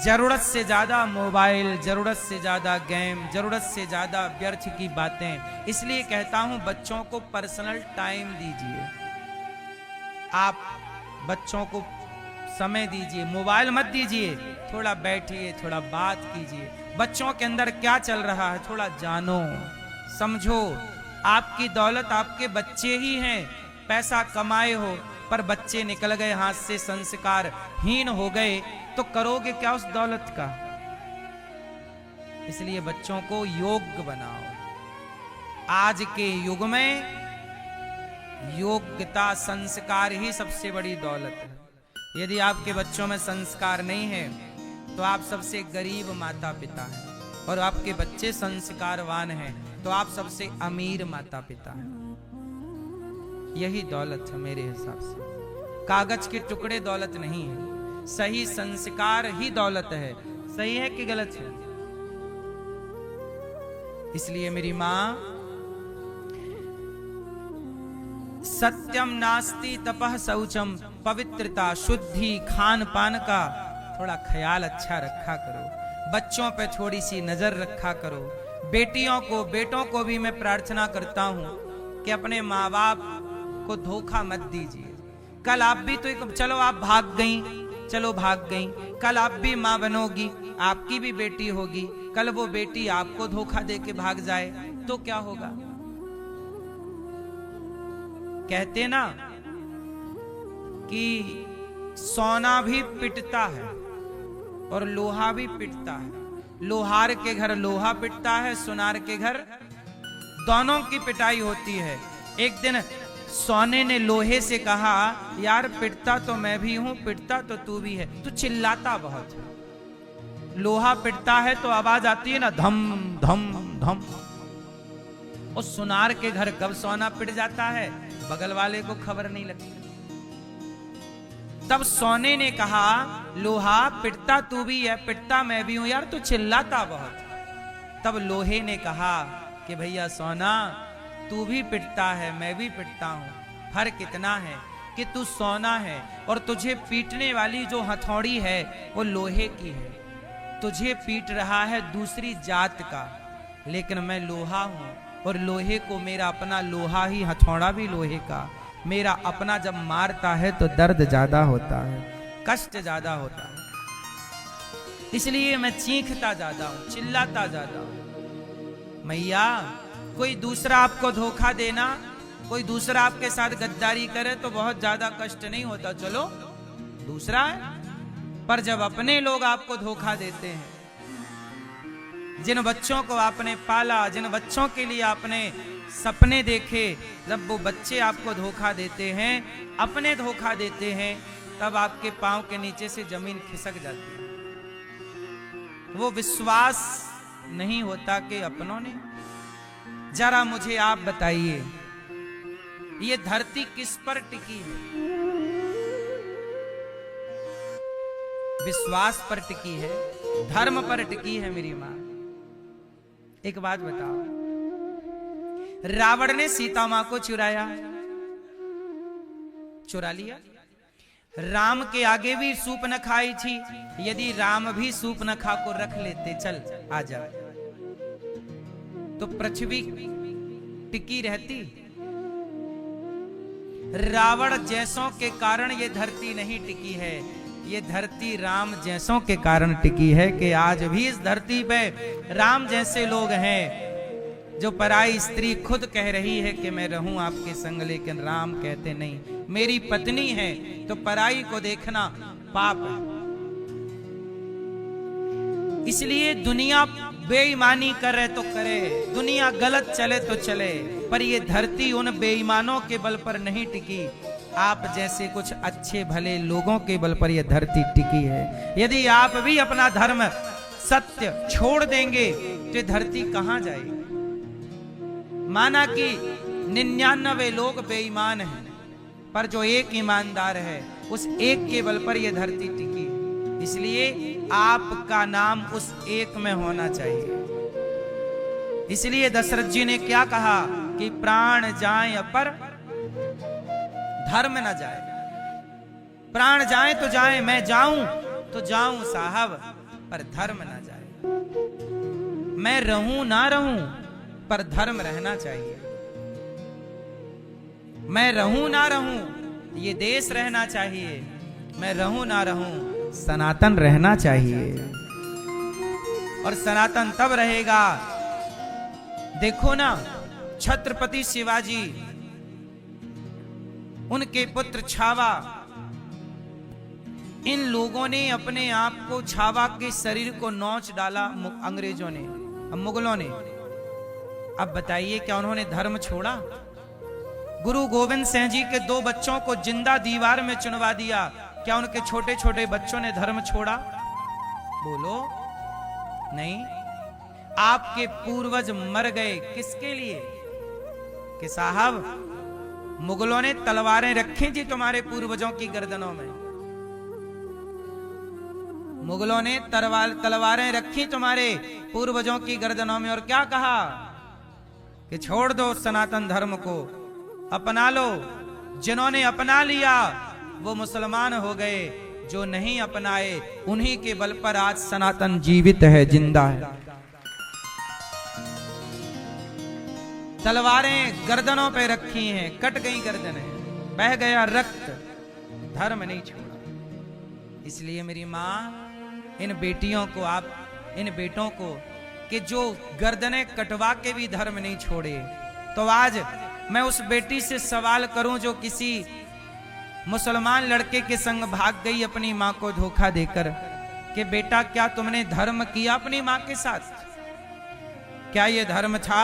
Speaker 1: जरूरत से ज्यादा मोबाइल, जरूरत से ज्यादा गेम, जरूरत से ज्यादा व्यर्थ की बातें। इसलिए कहता हूं बच्चों को पर्सनल टाइम दीजिए, आप बच्चों को समय दीजिए, मोबाइल मत दीजिए, थोड़ा बैठिए, थोड़ा बात कीजिए, बच्चों के अंदर क्या चल रहा है थोड़ा जानो समझो। आपकी दौलत आपके बच्चे ही हैं। पैसा कमाए हो पर बच्चे निकल गए हाथ से, संस्कार हीन हो गए, तो करोगे क्या उस दौलत का। इसलिए बच्चों को योग्य बनाओ। आज के युग में योग्यता, संस्कार ही सबसे बड़ी दौलत है। यदि आपके बच्चों में संस्कार नहीं है तो आप सबसे गरीब माता पिता हैं, और आपके बच्चे संस्कारवान हैं तो आप सबसे अमीर माता पिता हैं। यही दौलत है मेरे हिसाब से। कागज के टुकड़े दौलत नहीं है, सही संस्कार ही दौलत है। सही है कि गलत है? इसलिए मेरी मां, सत्यम नास्ति तपः शौचम, पवित्रता, शुद्धि, खान पान का थोड़ा ख्याल अच्छा रखा करो। बच्चों पे थोड़ी सी नजर रखा करो। बेटियों को, बेटों को भी मैं प्रार्थना करता हूं कि अपने माँ बाप को धोखा मत दीजिए। कल आप भी तो, चलो आप भाग गई, चलो भाग गई, कल आप भी माँ बनोगी, आपकी भी बेटी होगी, कल वो बेटी आपको धोखा दे के भाग जाए तो क्या होगा। कहते ना कि सोना भी पिटता है और लोहा भी पिटता है। लोहार के घर लोहा पिटता है, सुनार के घर दोनों की पिटाई होती है। एक दिन सोने ने लोहे से कहा, यार पिटता तो मैं भी हूं, पिटता तो तू भी है, तू चिल्लाता बहुत है। लोहा पिटता है तो आवाज आती है ना, धम धम धम। और सुनार के घर कब सोना पिट जाता है, बगल वाले को खबर नहीं लगती। तब सोने ने कहा, लोहा पिटता तू भी है, पिटता मैं भी हूं, यार तू चिल्लाता बहुत। तब लोहे ने कहा कि भैया सोना, तू भी पिटता है, मैं भी पिटता हूं, फर्क इतना है कि तू सोना है और तुझे पीटने वाली जो हथौड़ी है वो लोहे की है। तुझे पीट रहा है दूसरी जात का, लेकिन मैं लोहा हूं और लोहे को मेरा अपना लोहा ही, हथौड़ा भी लोहे का। मेरा अपना जब मारता है तो दर्द ज्यादा होता है, कष्ट ज्यादा होता है। इसलिए मैं चीखता ज्यादा हूं, चिल्लाता ज्यादा हूं। मैया, कोई दूसरा आपको धोखा देना, कोई दूसरा आपके साथ गद्दारी करे तो बहुत ज्यादा कष्ट नहीं होता, चलो दूसरा है। पर जब अपने लोग आपको धोखा देते हैं, जिन बच्चों को आपने पाला, जिन बच्चों के लिए आपने सपने देखे, जब वो बच्चे आपको धोखा देते हैं, अपने धोखा देते हैं, तब आपके पांव के नीचे से जमीन खिसक जाती है। वो विश्वास नहीं होता कि अपनों ने। जरा मुझे आप बताइए, ये धरती किस पर टिकी है? विश्वास पर टिकी है, धर्म पर टिकी है मेरी मां। एक बात बताओ, रावण ने सीता मां को चुराया, चुरा लिया। राम के आगे भी सूप न खाई थी। यदि राम भी सूप न खा को रख लेते, चल आ जा, तो पृथ्वी टिकी रहती। रावण जैसों के कारण ये धरती नहीं टिकी है, ये धरती राम जैसों के कारण टिकी है। कि आज भी इस धरती पे राम जैसे लोग हैं, जो पराई स्त्री खुद कह रही है कि मैं रहूं आपके संग, लेकिन राम कहते नहीं, मेरी पत्नी है तो पराई को देखना पाप है। इसलिए दुनिया बेईमानी करे तो करे, दुनिया गलत चले तो चले, पर ये धरती उन बेईमानों के बल पर नहीं टिकी। आप जैसे कुछ अच्छे भले लोगों के बल पर यह धरती टिकी है। यदि आप भी अपना धर्म सत्य छोड़ देंगे तो ये धरती कहां जाएगी? माना कि 99 लोग बेईमान हैं, पर जो एक ईमानदार है उस एक के बल पर यह धरती टिकी। इसलिए आपका नाम उस एक में होना चाहिए। इसलिए दशरथ जी ने क्या कहा कि प्राण जाए पर धर्म न जाए। प्राण जाए तो जाए, मैं जाऊं तो जाऊं साहब, पर धर्म ना जाए। मैं रहूं ना रहूं, पर धर्म रहना चाहिए। मैं रहूं ना रहूं, ये देश रहना चाहिए। मैं रहूं ना रहूं, सनातन रहना चाहिए। और सनातन तब रहेगा, देखो ना छत्रपति शिवाजी, उनके पुत्र छावा, इन लोगों ने अपने आप को, छावा के शरीर को नोच डाला अंग्रेजों ने, मुगलों ने। अब बताइए क्या उन्होंने धर्म छोड़ा? गुरु गोविंद सिंह जी के 2 बच्चों को जिंदा दीवार में चुनवा दिया, क्या उनके छोटे छोटे बच्चों ने धर्म छोड़ा? बोलो नहीं। आपके पूर्वज मर गए किसके लिए? कि साहब मुगलों ने तलवारें रखी थी तुम्हारे पूर्वजों की गर्दनों में। मुगलों ने तलवारें रखी तुम्हारे पूर्वजों की गर्दनों में, और क्या कहा कि छोड़ दो सनातन धर्म को, अपना लो। जिन्होंने अपना लिया वो मुसलमान हो गए, जो नहीं अपनाए उन्हीं के बल पर आज सनातन जीवित है, जिंदा है। तलवारें गर्दनों पे रखी हैं, कट गई गर्दनें, बह गया रक्त, धर्म नहीं छोड़ा। इसलिए मेरी माँ, इन बेटियों को, आप इन बेटों को, कि जो गर्दनें कटवा के भी धर्म नहीं छोड़े, तो आज मैं उस बेटी से सवाल करूं जो किसी मुसलमान लड़के के संग भाग गई अपनी मां को धोखा देकर, कि बेटा क्या तुमने धर्म किया अपनी मां के साथ? क्या यह धर्म था?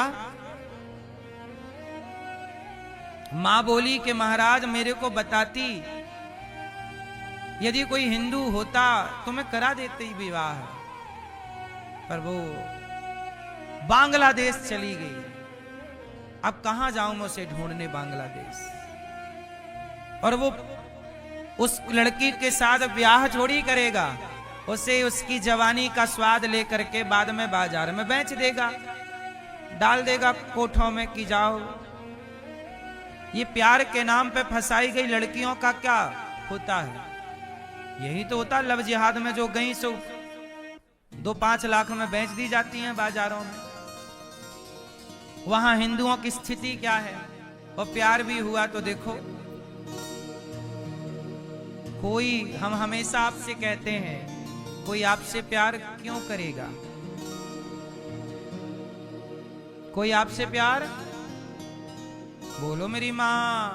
Speaker 1: मां बोली कि महाराज मेरे को बताती, यदि कोई हिंदू होता तो मैं करा देती विवाह, पर वो बांग्लादेश चली गई। अब कहां जाऊं मैं उसे ढूंढने बांग्लादेश? और वो उस लड़की के साथ ब्याह थोड़ी करेगा, उसे उसकी जवानी का स्वाद लेकर के बाद में बाजार में बेच देगा, डाल देगा कोठों में कि जाओ। ये प्यार के नाम पे फंसाई गई लड़कियों का क्या होता है? यही तो होता लव जिहाद में, जो गई सो 2-5 लाख में बेच दी जाती हैं बाजारों में। वहां हिंदुओं की स्थिति क्या है? और प्यार भी हुआ तो देखो, कोई, हम हमेशा आपसे कहते हैं, कोई आपसे प्यार क्यों करेगा? कोई आपसे प्यार, बोलो मेरी मां,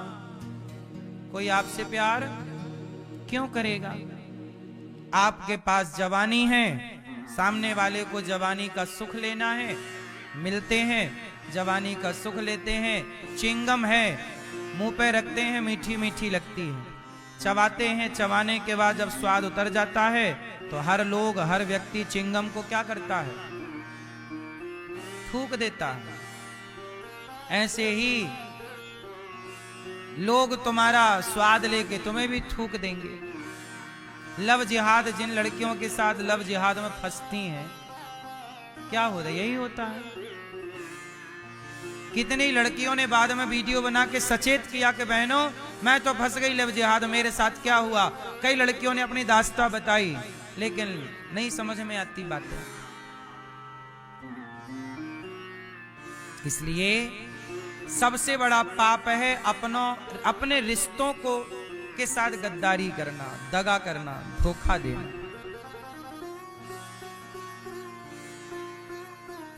Speaker 1: कोई आपसे प्यार क्यों करेगा? आपके पास जवानी है, सामने वाले को जवानी का सुख लेना है, मिलते हैं जवानी का सुख लेते हैं। चिंगम है, मुंह पे रखते हैं, मीठी मीठी लगती है, चबाते हैं, चबाने के बाद जब स्वाद उतर जाता है तो हर लोग, हर व्यक्ति चिंगम को क्या करता है? थूक देता है। ऐसे ही लोग तुम्हारा स्वाद लेके तुम्हें भी थूक देंगे। लव जिहाद, जिन लड़कियों के साथ लव जिहाद में फंसती हैं, क्या होता है? यही होता है। कितनी लड़कियों ने बाद में वीडियो बना के सचेत किया कि बहनों मैं तो फंस गई लव जिहाद, मेरे साथ क्या हुआ। कई लड़कियों ने अपनी दास्तां बताई, लेकिन नहीं समझ में आती बातें। इसलिए सबसे बड़ा पाप है अपने रिश्तों को के साथ गद्दारी करना, दगा करना, धोखा देना।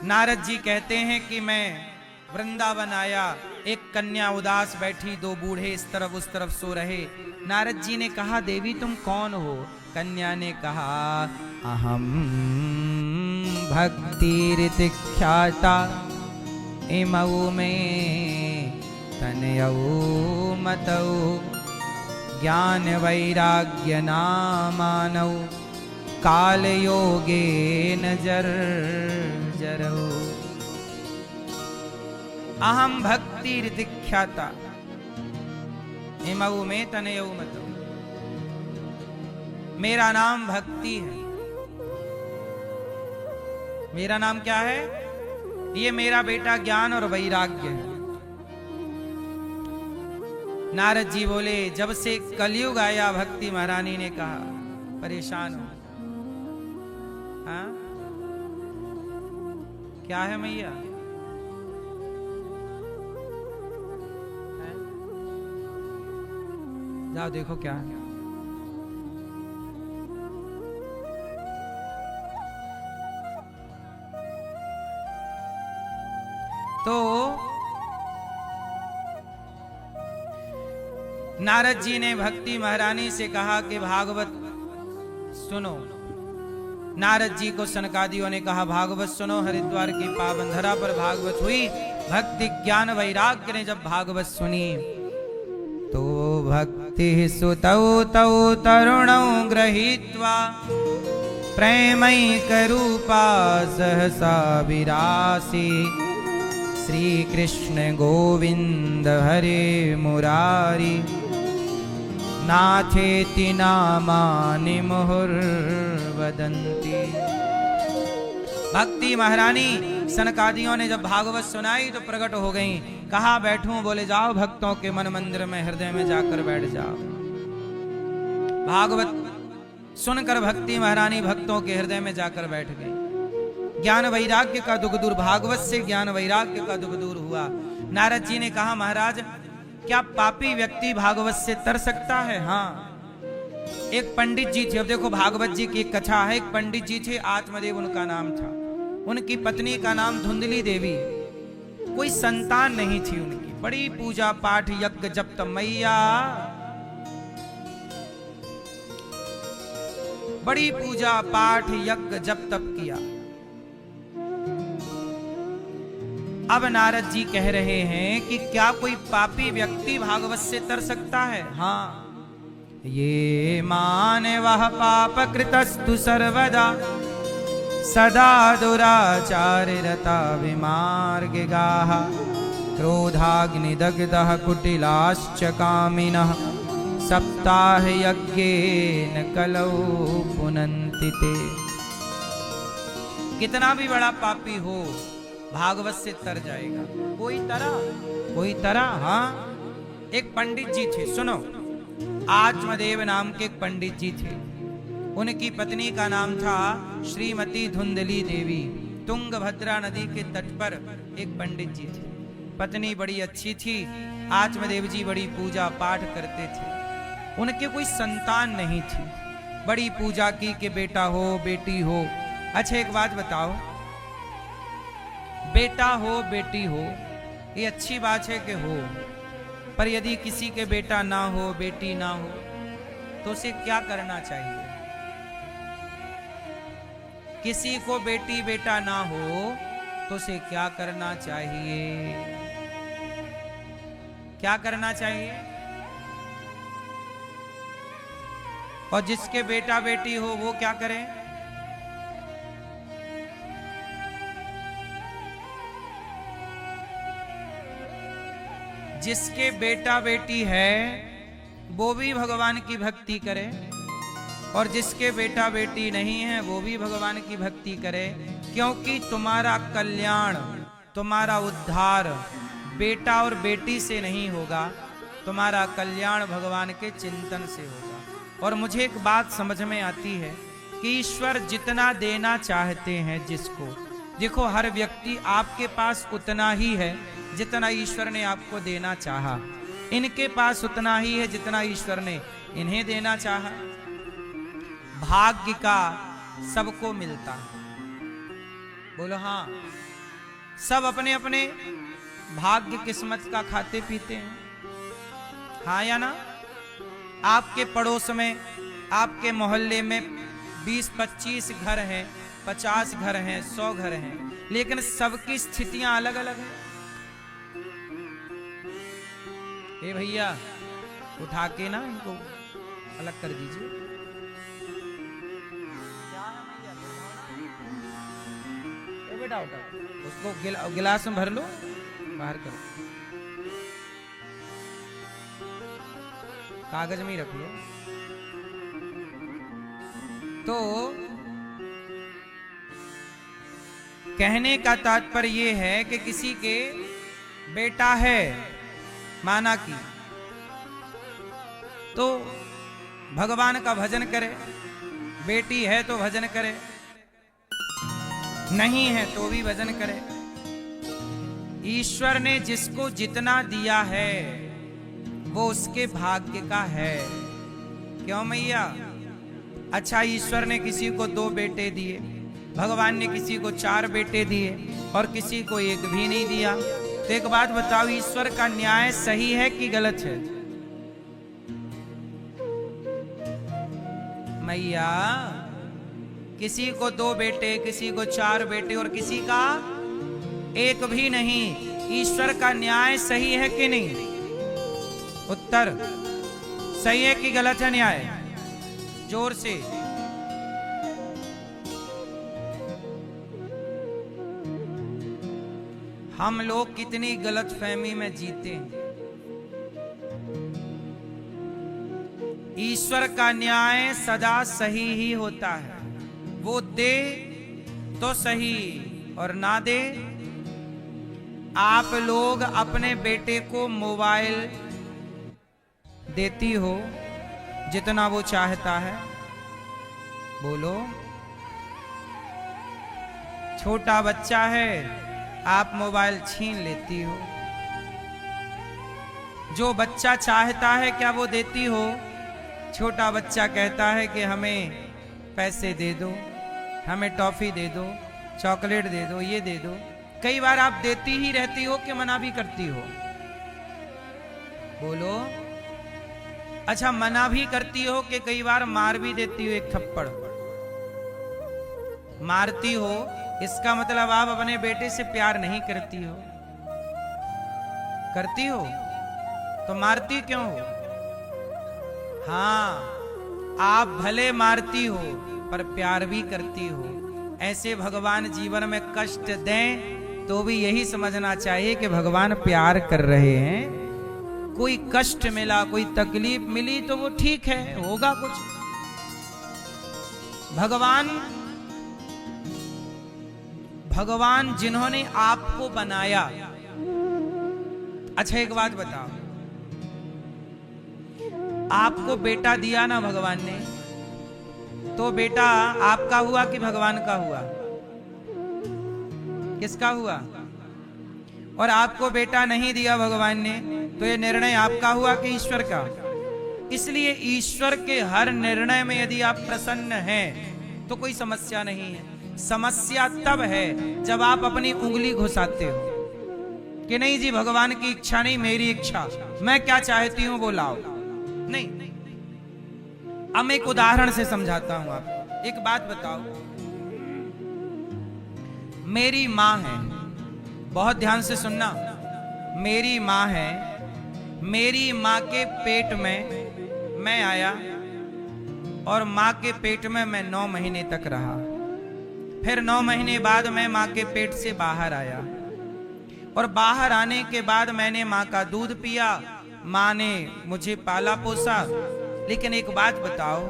Speaker 1: नारद जी कहते हैं कि मैं वृंदावन आया, एक कन्या उदास बैठी, 2 बूढ़े इस तरफ उस तरफ सो रहे। नारद जी ने कहा देवी तुम कौन हो? कन्या ने कहा अहम भक्तिरिति ख्याता इमौ मे तनयौ मतौ ज्ञान वैराग्य नामानौ काल योगेन जर्जरौ। अहम भक्तिरिति ख्याता इमौ मे तनयौ मतौ। मेरा नाम भक्ति है। मेरा नाम क्या है? ये मेरा बेटा ज्ञान और वैराग्य है। नारद जी बोले, जब से कलयुग आया, भक्ति महारानी ने कहा परेशान हो। हाँ, क्या है मैया? जाओ देखो क्या है। तो नारद जी ने भक्ति महारानी से कहा कि भागवत सुनो। नारद जी को सनकादियों ने कहा भागवत सुनो। हरिद्वार की पावन धरा पर भागवत हुई। भक्ति ज्ञान वैराग्य ने जब भागवत सुनी तो भक्ति सुतौ तौ तरुणौ गृहीत्वा प्रेमैकरूपा सहसा विरासी श्री कृष्ण गोविंद हरे मुरारी नाथेति नामानि मुहुर्वदन्ति। भक्ति महारानी सनकादियों ने जब भागवत सुनाई तो प्रकट हो गईं। कहा बैठूं? बोले जाओ भक्तों के मन मंदिर में हृदय में जाकर बैठ जाओ। भागवत सुनकर भक्ति महारानी भक्तों के हृदय में जाकर बैठ गई। ज्ञान वैराग्य का दुख दूर, भागवत से ज्ञान वैराग्य का दुख दूर हुआ। नारद जी ने कहा महाराज, क्या पापी व्यक्ति भागवत से तर सकता है? हाँ। एक पंडित जी थे। अब देखो भागवत जी की एक कथा है। एक पंडित जी थे, आत्मदेव उनका नाम था। उनकी पत्नी का नाम धुंधली देवी। कोई संतान नहीं थी उनकी। बड़ी पूजा पाठ यज्ञ जप तप, मैया बड़ी पूजा पाठ यज्ञ जप तप किया। अब नारद जी कह रहे हैं कि क्या कोई पापी व्यक्ति भागवत से तर सकता है? हाँ। ये मानवः पाप कृतस्तु सर्वदा सदा दुराचाररता विमार्गिगाः क्रोधाग्निदग्धः कुटिलाश्च कामिनः सप्ताह यज्ञेन कलौ पुनन्ति ते। कितना भी बड़ा पापी हो भागवत से तर जाएगा। कोई तरह। हाँ। एक पंडित जी थे, सुनो। आत्मदेव नाम के एक पंडित जी थे। उनकी पत्नी का नाम था श्रीमती धुंधली देवी। तुंगभद्रा नदी के तट पर एक पंडित जी थे। पत्नी बड़ी अच्छी थी। आत्मदेव जी बड़ी पूजा पाठ करते थे। उनके कोई संतान नहीं थी। बड़ी पूजा की कि बेटा हो बेटी हो। अच्छा एक बात बताओ, बेटा हो बेटी हो ये अच्छी बात है कि हो, पर यदि किसी के बेटा ना हो बेटी ना हो तो उसे क्या करना चाहिए? किसी को बेटी बेटा ना हो तो उसे क्या करना चाहिए? क्या करना चाहिए? और जिसके बेटा बेटी हो वो क्या करे? जिसके बेटा बेटी है वो भी भगवान की भक्ति करे, और जिसके बेटा बेटी नहीं है वो भी भगवान की भक्ति करे। क्योंकि तुम्हारा कल्याण, तुम्हारा उद्धार बेटा और बेटी से नहीं होगा, तुम्हारा कल्याण भगवान के चिंतन से होगा। और मुझे एक बात समझ में आती है कि ईश्वर जितना देना चाहते हैं जिसको, देखो हर व्यक्ति आपके पास उतना ही है जितना ईश्वर ने आपको देना चाहा। इनके पास उतना ही है जितना ईश्वर ने इन्हें देना चाहा। भाग्य का सबको मिलता है। बोलो हाँ। सब अपने अपने भाग्य किस्मत का खाते पीते हैं। हाँ या ना? आपके पड़ोस में, आपके मोहल्ले में 20-25 घर हैं, 50 घर हैं, 100 घर हैं, लेकिन सबकी स्थितियां अलग अलग हैं। ए भैया उठा के ना इनको अलग कर दीजिए। ए बेटा उठा, उसको गिलास में भर लो, बाहर करो, कागज में ही रख लो। तो कहने का तात्पर्य यह है कि किसी के बेटा है, माना कि, तो भगवान का भजन करे, बेटी है तो भजन करे, नहीं है तो भी भजन करे। ईश्वर ने जिसको जितना दिया है वो उसके भाग्य का है। क्यों मैया? अच्छा, ईश्वर ने किसी को 2 बेटे दिए, भगवान ने किसी को 4 बेटे दिए और किसी को 1 भी नहीं दिया। तो एक बात बताओ, ईश्वर का न्याय सही है कि गलत है? मैया, किसी को 2 बेटे, किसी को 4 बेटे और किसी का 1 भी नहीं। ईश्वर का न्याय सही है कि नहीं? उत्तर सही है कि गलत है न्याय? जोर से। हम लोग कितनी गलतफहमी में जीते हैं। ईश्वर का न्याय सदा सही ही होता है। वो दे तो सही और ना दे। आप लोग अपने बेटे को मोबाइल देती हो जितना वो चाहता है, बोलो। छोटा बच्चा है, आप मोबाइल छीन लेती हो। जो बच्चा चाहता है क्या वो देती हो? छोटा बच्चा कहता है कि हमें पैसे दे दो, हमें टॉफी दे दो, चॉकलेट दे दो, ये दे दो। कई बार आप देती ही रहती हो कि मना भी करती हो? बोलो। अच्छा, मना भी करती हो कि कई बार मार भी देती हो, 1 थप्पड़ मारती हो, इसका मतलब आप अपने बेटे से प्यार नहीं करती हो। करती हो तो मारती क्यों हो? हाँ, आप भले मारती हो पर प्यार भी करती हो। ऐसे भगवान जीवन में कष्ट दें तो भी यही समझना चाहिए कि भगवान प्यार कर रहे हैं। कोई कष्ट मिला, कोई तकलीफ मिली तो वो ठीक है, होगा कुछ। भगवान जिन्होंने आपको बनाया। अच्छा, एक बात बताओ, आपको बेटा दिया ना भगवान ने, तो बेटा आपका हुआ कि भगवान का हुआ? किसका हुआ? और आपको बेटा नहीं दिया भगवान ने, तो ये निर्णय आपका हुआ कि ईश्वर का? इसलिए ईश्वर के हर निर्णय में यदि आप प्रसन्न हैं तो कोई समस्या नहीं है। समस्या तब है जब आप अपनी उंगली घुसाते हो कि नहीं जी, भगवान की इच्छा नहीं, मेरी इच्छा, मैं क्या चाहती हूं वो लाओ। नहीं, अब मैं एक उदाहरण से समझाता हूं आपको। एक बात बताओ, मेरी मां है, बहुत ध्यान से सुनना, मेरी मां है, मेरी मां के पेट में मैं आया और मां के पेट में मैं 9 महीने तक रहा। फिर 9 महीने बाद मैं मां के पेट से बाहर आया और बाहर आने के बाद मैंने मां का दूध पिया, मां ने मुझे पाला पोसा। लेकिन एक बात बताओ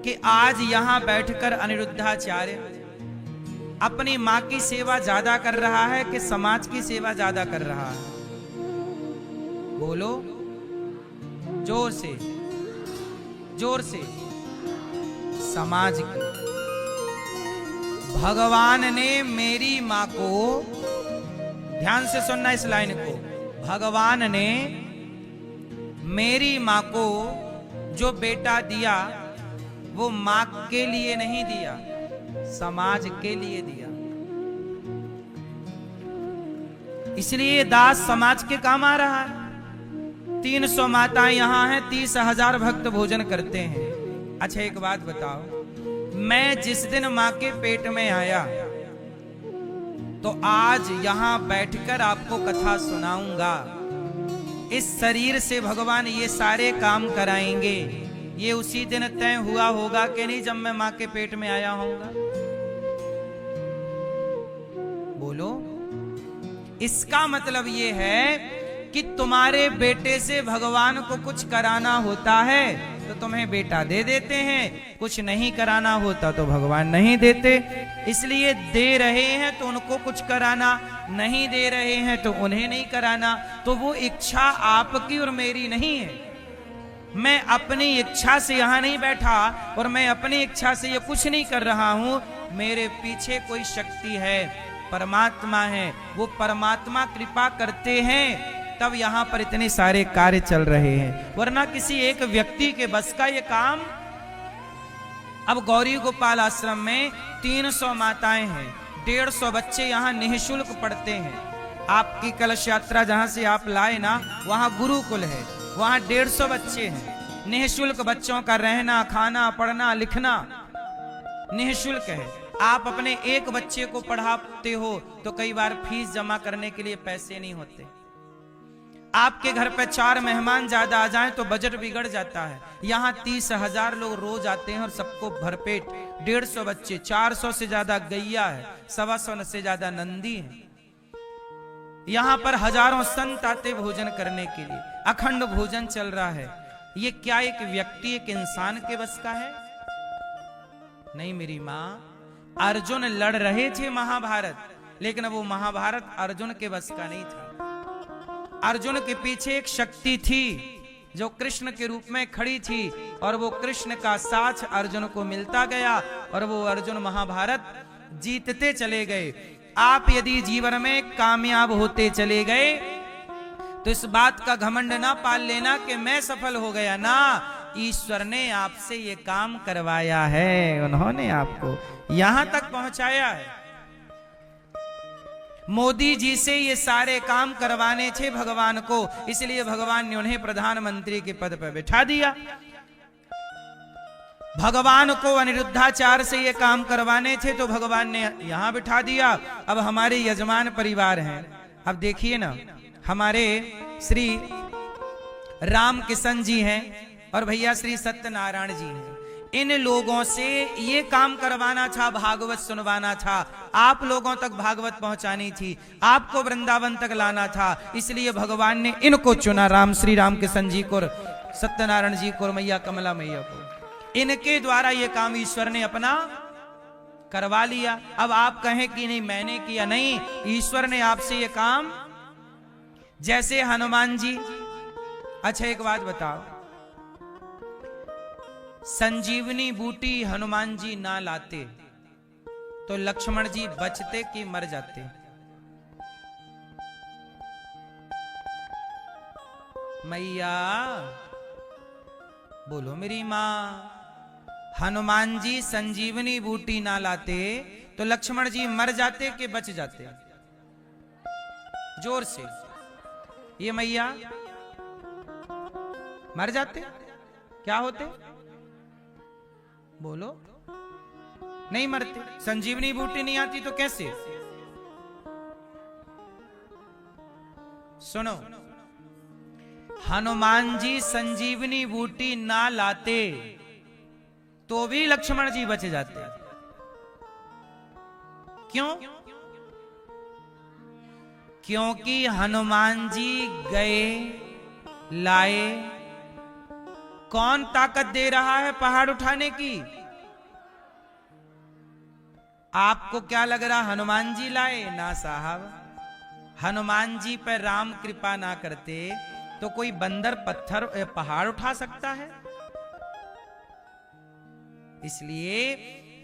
Speaker 1: कि आज यहां बैठकर अनिरुद्धाचार्य अपनी मां की सेवा ज्यादा कर रहा है कि समाज की सेवा ज्यादा कर रहा है? बोलो जोर से, जोर से। समाज की। भगवान ने मेरी मां को, ध्यान से सुनना इस लाइन को, भगवान ने मेरी मां को जो बेटा दिया वो मां के लिए नहीं दिया, समाज के लिए दिया। इसलिए दास समाज के काम आ रहा है। 300 माताएं यहां हैं, 30,000 भक्त भोजन करते हैं। अच्छा, एक बात बताओ, मैं जिस दिन मां के पेट में आया तो आज यहां बैठकर आपको कथा सुनाऊंगा। इस शरीर से भगवान ये सारे काम कराएंगे। ये उसी दिन तय हुआ होगा कि नहीं जब मैं मां के पेट में आया होऊंगा? बोलो। इसका मतलब ये है कि तुम्हारे बेटे से भगवान को कुछ कराना होता है तो तुम्हें बेटा दे देते हैं, कुछ नहीं कराना होता तो भगवान नहीं देते। इसलिए दे रहे हैं तो उनको कुछ कराना, नहीं दे रहे हैं तो उन्हें नहीं कराना। तो वो इच्छा आपकी और मेरी नहीं है। मैं अपनी इच्छा से यहां नहीं बैठा और मैं अपनी इच्छा से ये कुछ नहीं कर रहा हूं। मेरे पीछे कोई शक्ति है, परमात्मा है। वो परमात्मा कृपा करते हैं तब यहां पर इतने सारे कार्य चल रहे हैं, वरना किसी एक व्यक्ति के बस का ये काम। अब गौरी गोपाल आश्रम में 300 माताएं हैं, 150 बच्चे यहां निःशुल्क पढ़ते हैं। आपकी कलश यात्रा जहां से आप लाए ना, वहां गुरुकुल है, वहां 150 बच्चे हैं। निःशुल्क बच्चों का रहना, खाना, पढ़ना, लिखना निःशुल्क है। आप अपने एक बच्चे को पढ़ाते हो तो कई बार फीस जमा करने के लिए पैसे नहीं होते। आपके घर पे 4 मेहमान ज्यादा आ जाएं तो बजट बिगड़ जाता है। यहाँ 30,000 लोग रोज आते हैं और सबको भरपेट, 150 बच्चे, 400 से ज्यादा गैया है, 125 से ज्यादा नंदी है। यहाँ पर हजारों संत आते भोजन करने के लिए, अखंड भोजन चल रहा है। ये क्या एक व्यक्ति, एक इंसान के बस का है? नहीं मेरी माँ। अर्जुन लड़ रहे थे महाभारत, लेकिन वो महाभारत अर्जुन के बस का नहीं था। अर्जुन के पीछे एक शक्ति थी जो कृष्ण के रूप में खड़ी थी, और वो कृष्ण का साथ अर्जुन को मिलता गया और वो अर्जुन महाभारत जीतते चले गए। आप यदि जीवन में कामयाब होते चले गए तो इस बात का घमंड ना पाल लेना कि मैं सफल हो गया ना। ईश्वर ने आपसे ये काम करवाया है, उन्होंने आपको यहां तक पहुंचाया है। मोदी जी से ये सारे काम करवाने थे भगवान को, इसलिए भगवान ने उन्हें प्रधानमंत्री के पद पर बिठा दिया। भगवान को अनिरुद्धाचार्य से ये काम करवाने थे तो भगवान ने यहां बिठा दिया। अब हमारे यजमान परिवार हैं। अब देखिए ना, हमारे श्री राम किशन जी हैं और भैया श्री सत्यनारायण जी हैं। इन लोगों से ये काम करवाना था, भागवत सुनवाना था, आप लोगों तक भागवत पहुंचानी थी, आपको वृंदावन तक लाना था। इसलिए भगवान ने इनको चुना, राम श्री राम किशन जी को, सत्यनारायण जी को, मैया कमला मैया को। इनके द्वारा ये काम ईश्वर ने अपना करवा लिया। अब आप कहें कि नहीं मैंने किया, नहीं, ईश्वर ने आपसे ये काम। जैसे हनुमान जी, अच्छा एक बात बताओ, संजीवनी बूटी हनुमान जी ना लाते तो लक्ष्मण जी बचते कि मर जाते? मैया बोलो मेरी मां। हनुमान जी संजीवनी बूटी ना लाते तो लक्ष्मण जी मर जाते कि बच जाते? जोर से ये मैया, मर जाते? क्या होते? बोलो। नहीं मरते। संजीवनी बूटी नहीं आती तो कैसे? सुनो, हनुमान जी संजीवनी बूटी ना लाते तो भी लक्ष्मण जी बच जाते। क्यों? क्योंकि हनुमान जी गए, लाए। कौन ताकत दे रहा है पहाड़ उठाने की? आपको क्या लग रहा हनुमान जी लाए? ना साहब, हनुमान जी पर राम कृपा ना करते तो कोई बंदर पत्थर पहाड़ उठा सकता है? इसलिए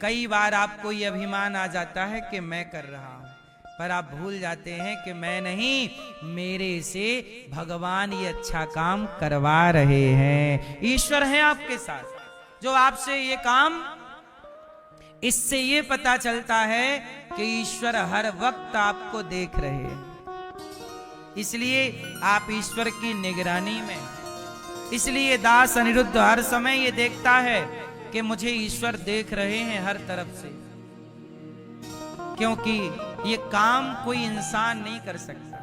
Speaker 1: कई बार आपको यह अभिमान आ जाता है कि मैं कर रहा हूं, पर आप भूल जाते हैं कि मैं नहीं, मेरे से भगवान ये अच्छा काम करवा रहे हैं। ईश्वर हैं आपके साथ जो आपसे ये काम। इससे ये पता चलता है कि ईश्वर हर वक्त आपको देख रहे हैं। इसलिए आप ईश्वर की निगरानी में, इसलिए दास अनिरुद्ध हर समय ये देखता है कि मुझे ईश्वर देख रहे हैं हर तरफ से, क्योंकि ये काम कोई इंसान नहीं कर सकता,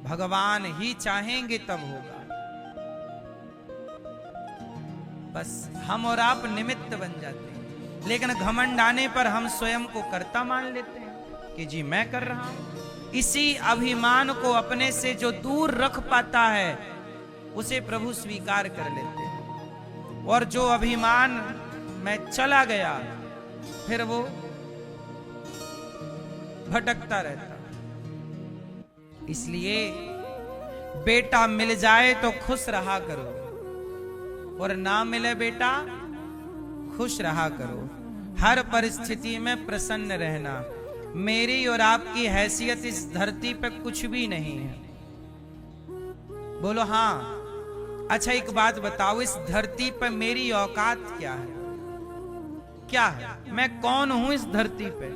Speaker 1: भगवान ही चाहेंगे तब होगा। बस हम और आप निमित्त बन जाते हैं, लेकिन घमंड आने पर हम स्वयं को कर्ता मान लेते हैं कि जी मैं कर रहा हूं। इसी अभिमान को अपने से जो दूर रख पाता है उसे प्रभु स्वीकार कर लेते हैं, और जो अभिमान में चला गया फिर वो भटकता रहता। इसलिए बेटा मिल जाए तो खुश रहा करो, और ना मिले बेटा खुश रहा करो। हर परिस्थिति में प्रसन्न रहना। मेरी और आपकी हैसियत इस धरती पे कुछ भी नहीं है। बोलो हाँ। अच्छा एक बात बताओ, इस धरती पे मेरी औकात क्या है? क्या है? मैं कौन हूं इस धरती पे?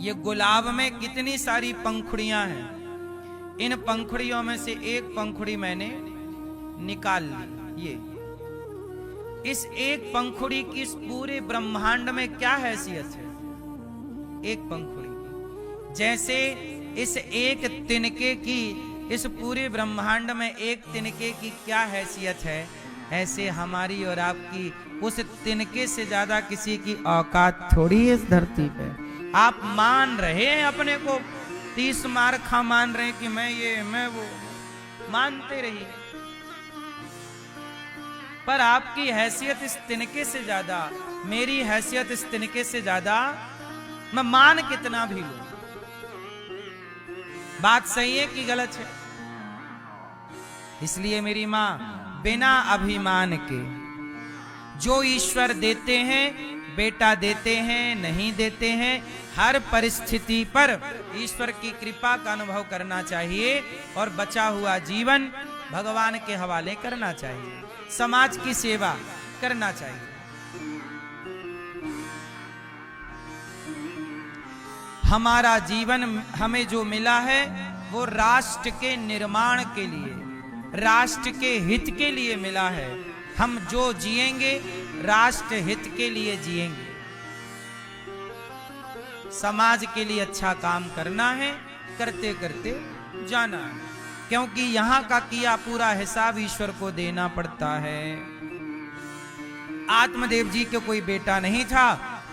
Speaker 1: ये गुलाब में कितनी सारी पंखुड़ियां हैं, इन पंखुड़ियों में से एक पंखुड़ी मैंने निकाल ली। ये इस एक पंखुड़ी की इस पूरे ब्रह्मांड में क्या हैसियत है? एक पंखुड़ी की। जैसे इस एक तिनके की इस पूरे ब्रह्मांड में एक तिनके की क्या हैसियत है, ऐसे हमारी और आपकी उस तिनके से ज्यादा किसी की औकात थोड़ी है इस धरती पे। आप मान रहे हैं अपने को 30 मार्खा मान रहे हैं कि मैं ये मैं वो, मानते रहिए, पर आपकी हैसियत इस तिनके से ज्यादा, मेरी हैसियत इस तिनके से ज्यादा, मैं मान कितना भी लूं। बात सही है कि गलत है? इसलिए मेरी मां बिना अभिमान के, जो ईश्वर देते हैं, बेटा देते हैं नहीं देते हैं, हर परिस्थिति पर ईश्वर की कृपा का अनुभव करना चाहिए और बचा हुआ जीवन भगवान के हवाले करना चाहिए, समाज की सेवा करना चाहिए। हमारा जीवन हमें जो मिला है वो राष्ट्र के निर्माण के लिए, राष्ट्र के हित के लिए मिला है। हम जो जिएंगे राष्ट्र हित के लिए जिएंगे, समाज के लिए अच्छा काम करना है, करते करते जाना है, क्योंकि यहां का किया पूरा हिसाब ईश्वर को देना पड़ता है। आत्मदेव जी के कोई बेटा नहीं था।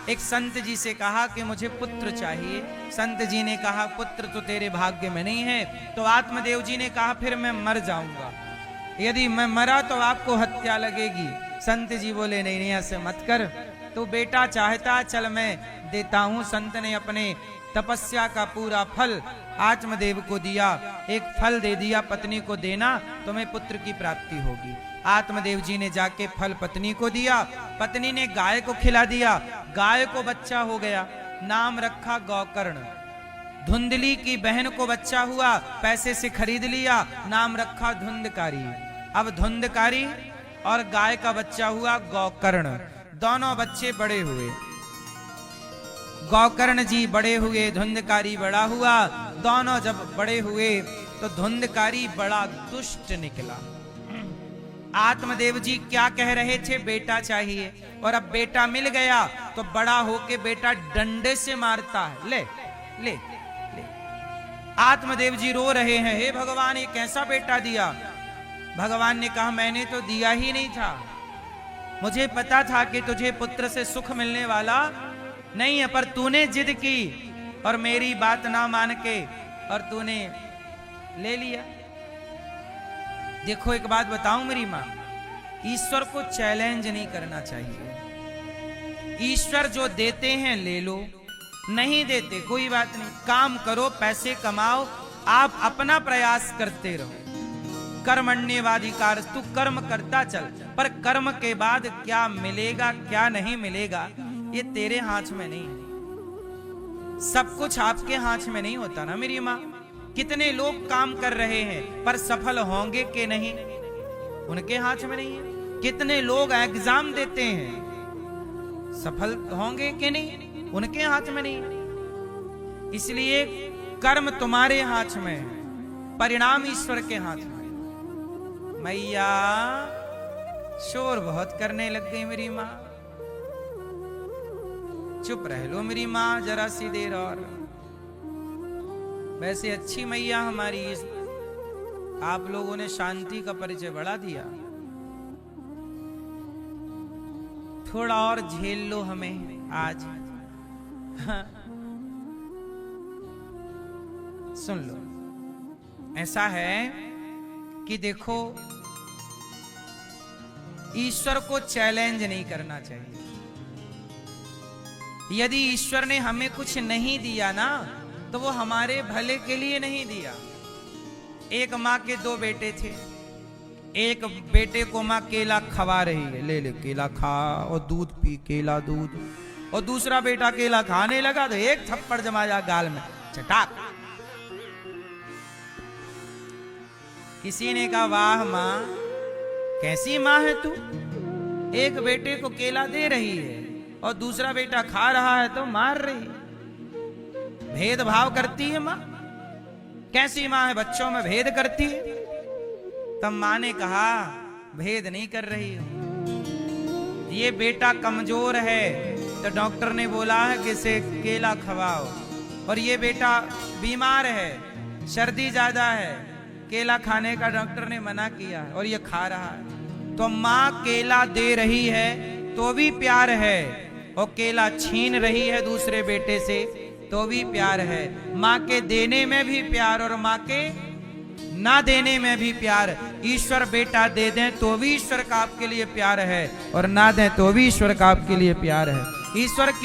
Speaker 1: एक संत जी से कहा कि मुझे पुत्र चाहिए। संत जी ने कहा पुत्र तो तेरे भाग्य में नहीं है। तो आत्मदेव जी ने कहा फिर मैं मर जाऊंगा, यदि मैं मरा तो आपको हत्या लगेगी। संत जी बोले नहीं नहीं ऐसे मत कर, तू बेटा चाहता चल मैं देता हूं। संत ने अपने तपस्या का पूरा फल आत्मदेव को दिया, एक फल दे दिया, पत्नी को देना तुम्हें पुत्र की प्राप्ति होगी। आत्मदेव जी ने जाके फल पत्नी को दिया, पत्नी ने गाय को खिला दिया, गाय को बच्चा हो गया, नाम रखा गौकर्ण। धुंधली की बहन को बच्चा हुआ, पैसे से खरीद लिया, नाम रखा धुंधकारी। अब धुंधकारी और गाय का बच्चा हुआ गौकर्ण। दोनों बच्चे बड़े हुए, गौकर्ण जी बड़े हुए, धुंधकारी बड़ा हुआ। दोनों जब बड़े हुए तो धुंधकारी बड़ा दुष्ट निकला। आत्मदेव जी क्या कह रहे थे? बेटा चाहिए, और अब बेटा मिल गया तो बड़ा होके बेटा डंडे से मारता है। ले ले ले। आत्मदेव जी रो रहे हैं, हे भगवान ये कैसा बेटा दिया? भगवान ने कहा मैंने तो दिया ही नहीं था, मुझे पता था कि तुझे पुत्र से सुख मिलने वाला नहीं है, पर तूने जिद की और मेरी बात ना मान के और तूने ले लिया। देखो एक बात बताऊं मेरी मां, ईश्वर को चैलेंज नहीं करना चाहिए। ईश्वर जो देते हैं ले लो, नहीं देते कोई बात नहीं, काम करो, पैसे कमाओ, आप अपना प्रयास करते रहो। कर्मण्येवाधिकार, तू कर्म करता चल, पर कर्म के बाद क्या मिलेगा क्या नहीं मिलेगा ये तेरे हाथ में नहीं है। सब कुछ आपके हाथ में नहीं होता ना मेरी मां। कितने लोग काम कर रहे हैं पर सफल होंगे कि नहीं उनके हाथ में नहीं है। कितने लोग एग्जाम देते हैं, सफल होंगे कि नहीं उनके हाथ में नहीं है। इसलिए कर्म तुम्हारे हाथ में है, परिणाम ईश्वर के हाथ में। मैया शोर बहुत करने लग गई मेरी माँ, चुप रह लो मेरी माँ जरा सी देर और। वैसे अच्छी मैया हमारी, आप लोगों ने शांति का परिचय बढ़ा दिया, थोड़ा और झेल लो हमें आज। हाँ। सुन लो, ऐसा है कि देखो, ईश्वर को चैलेंज नहीं करना चाहिए। यदि ईश्वर ने हमें कुछ नहीं दिया ना, तो वो हमारे भले के लिए नहीं दिया। एक माँ के दो बेटे थे, एक बेटे को माँ केला खवा रही है, ले ले केला खा और दूध पी, केला दूध, और दूसरा बेटा केला खाने लगा तो एक थप्पड़ जमाया गाल में, चटाक। किसी ने कहा वाह माँ, कैसी माँ है तू, एक बेटे को केला दे रही है और दूसरा बेटा खा रहा है तो मार रही है, भेदभाव करती है माँ, कैसी माँ है, बच्चों में भेद करती है। तब माँ ने कहा भेद नहीं कर रही हूं, ये बेटा कमजोर है तो डॉक्टर ने बोला है कि इसे केला खवाओ, और ये बेटा बीमार है, सर्दी ज्यादा है, केला खाने का डॉक्टर ने मना किया और ये खा रहा है। तो माँ केला दे रही है तो भी प्यार है, और केला छीन रही है दूसरे बेटे से तो भी प्यार है। माँ के देने में भी प्यार और माँ के ना देने में भी प्यार। ईश्वर बेटा दे दें तो भी ईश्वर का आपके लिए प्यार है, और ना दें तो भी ईश्वर का आपके लिए प्यार है। ईश्वर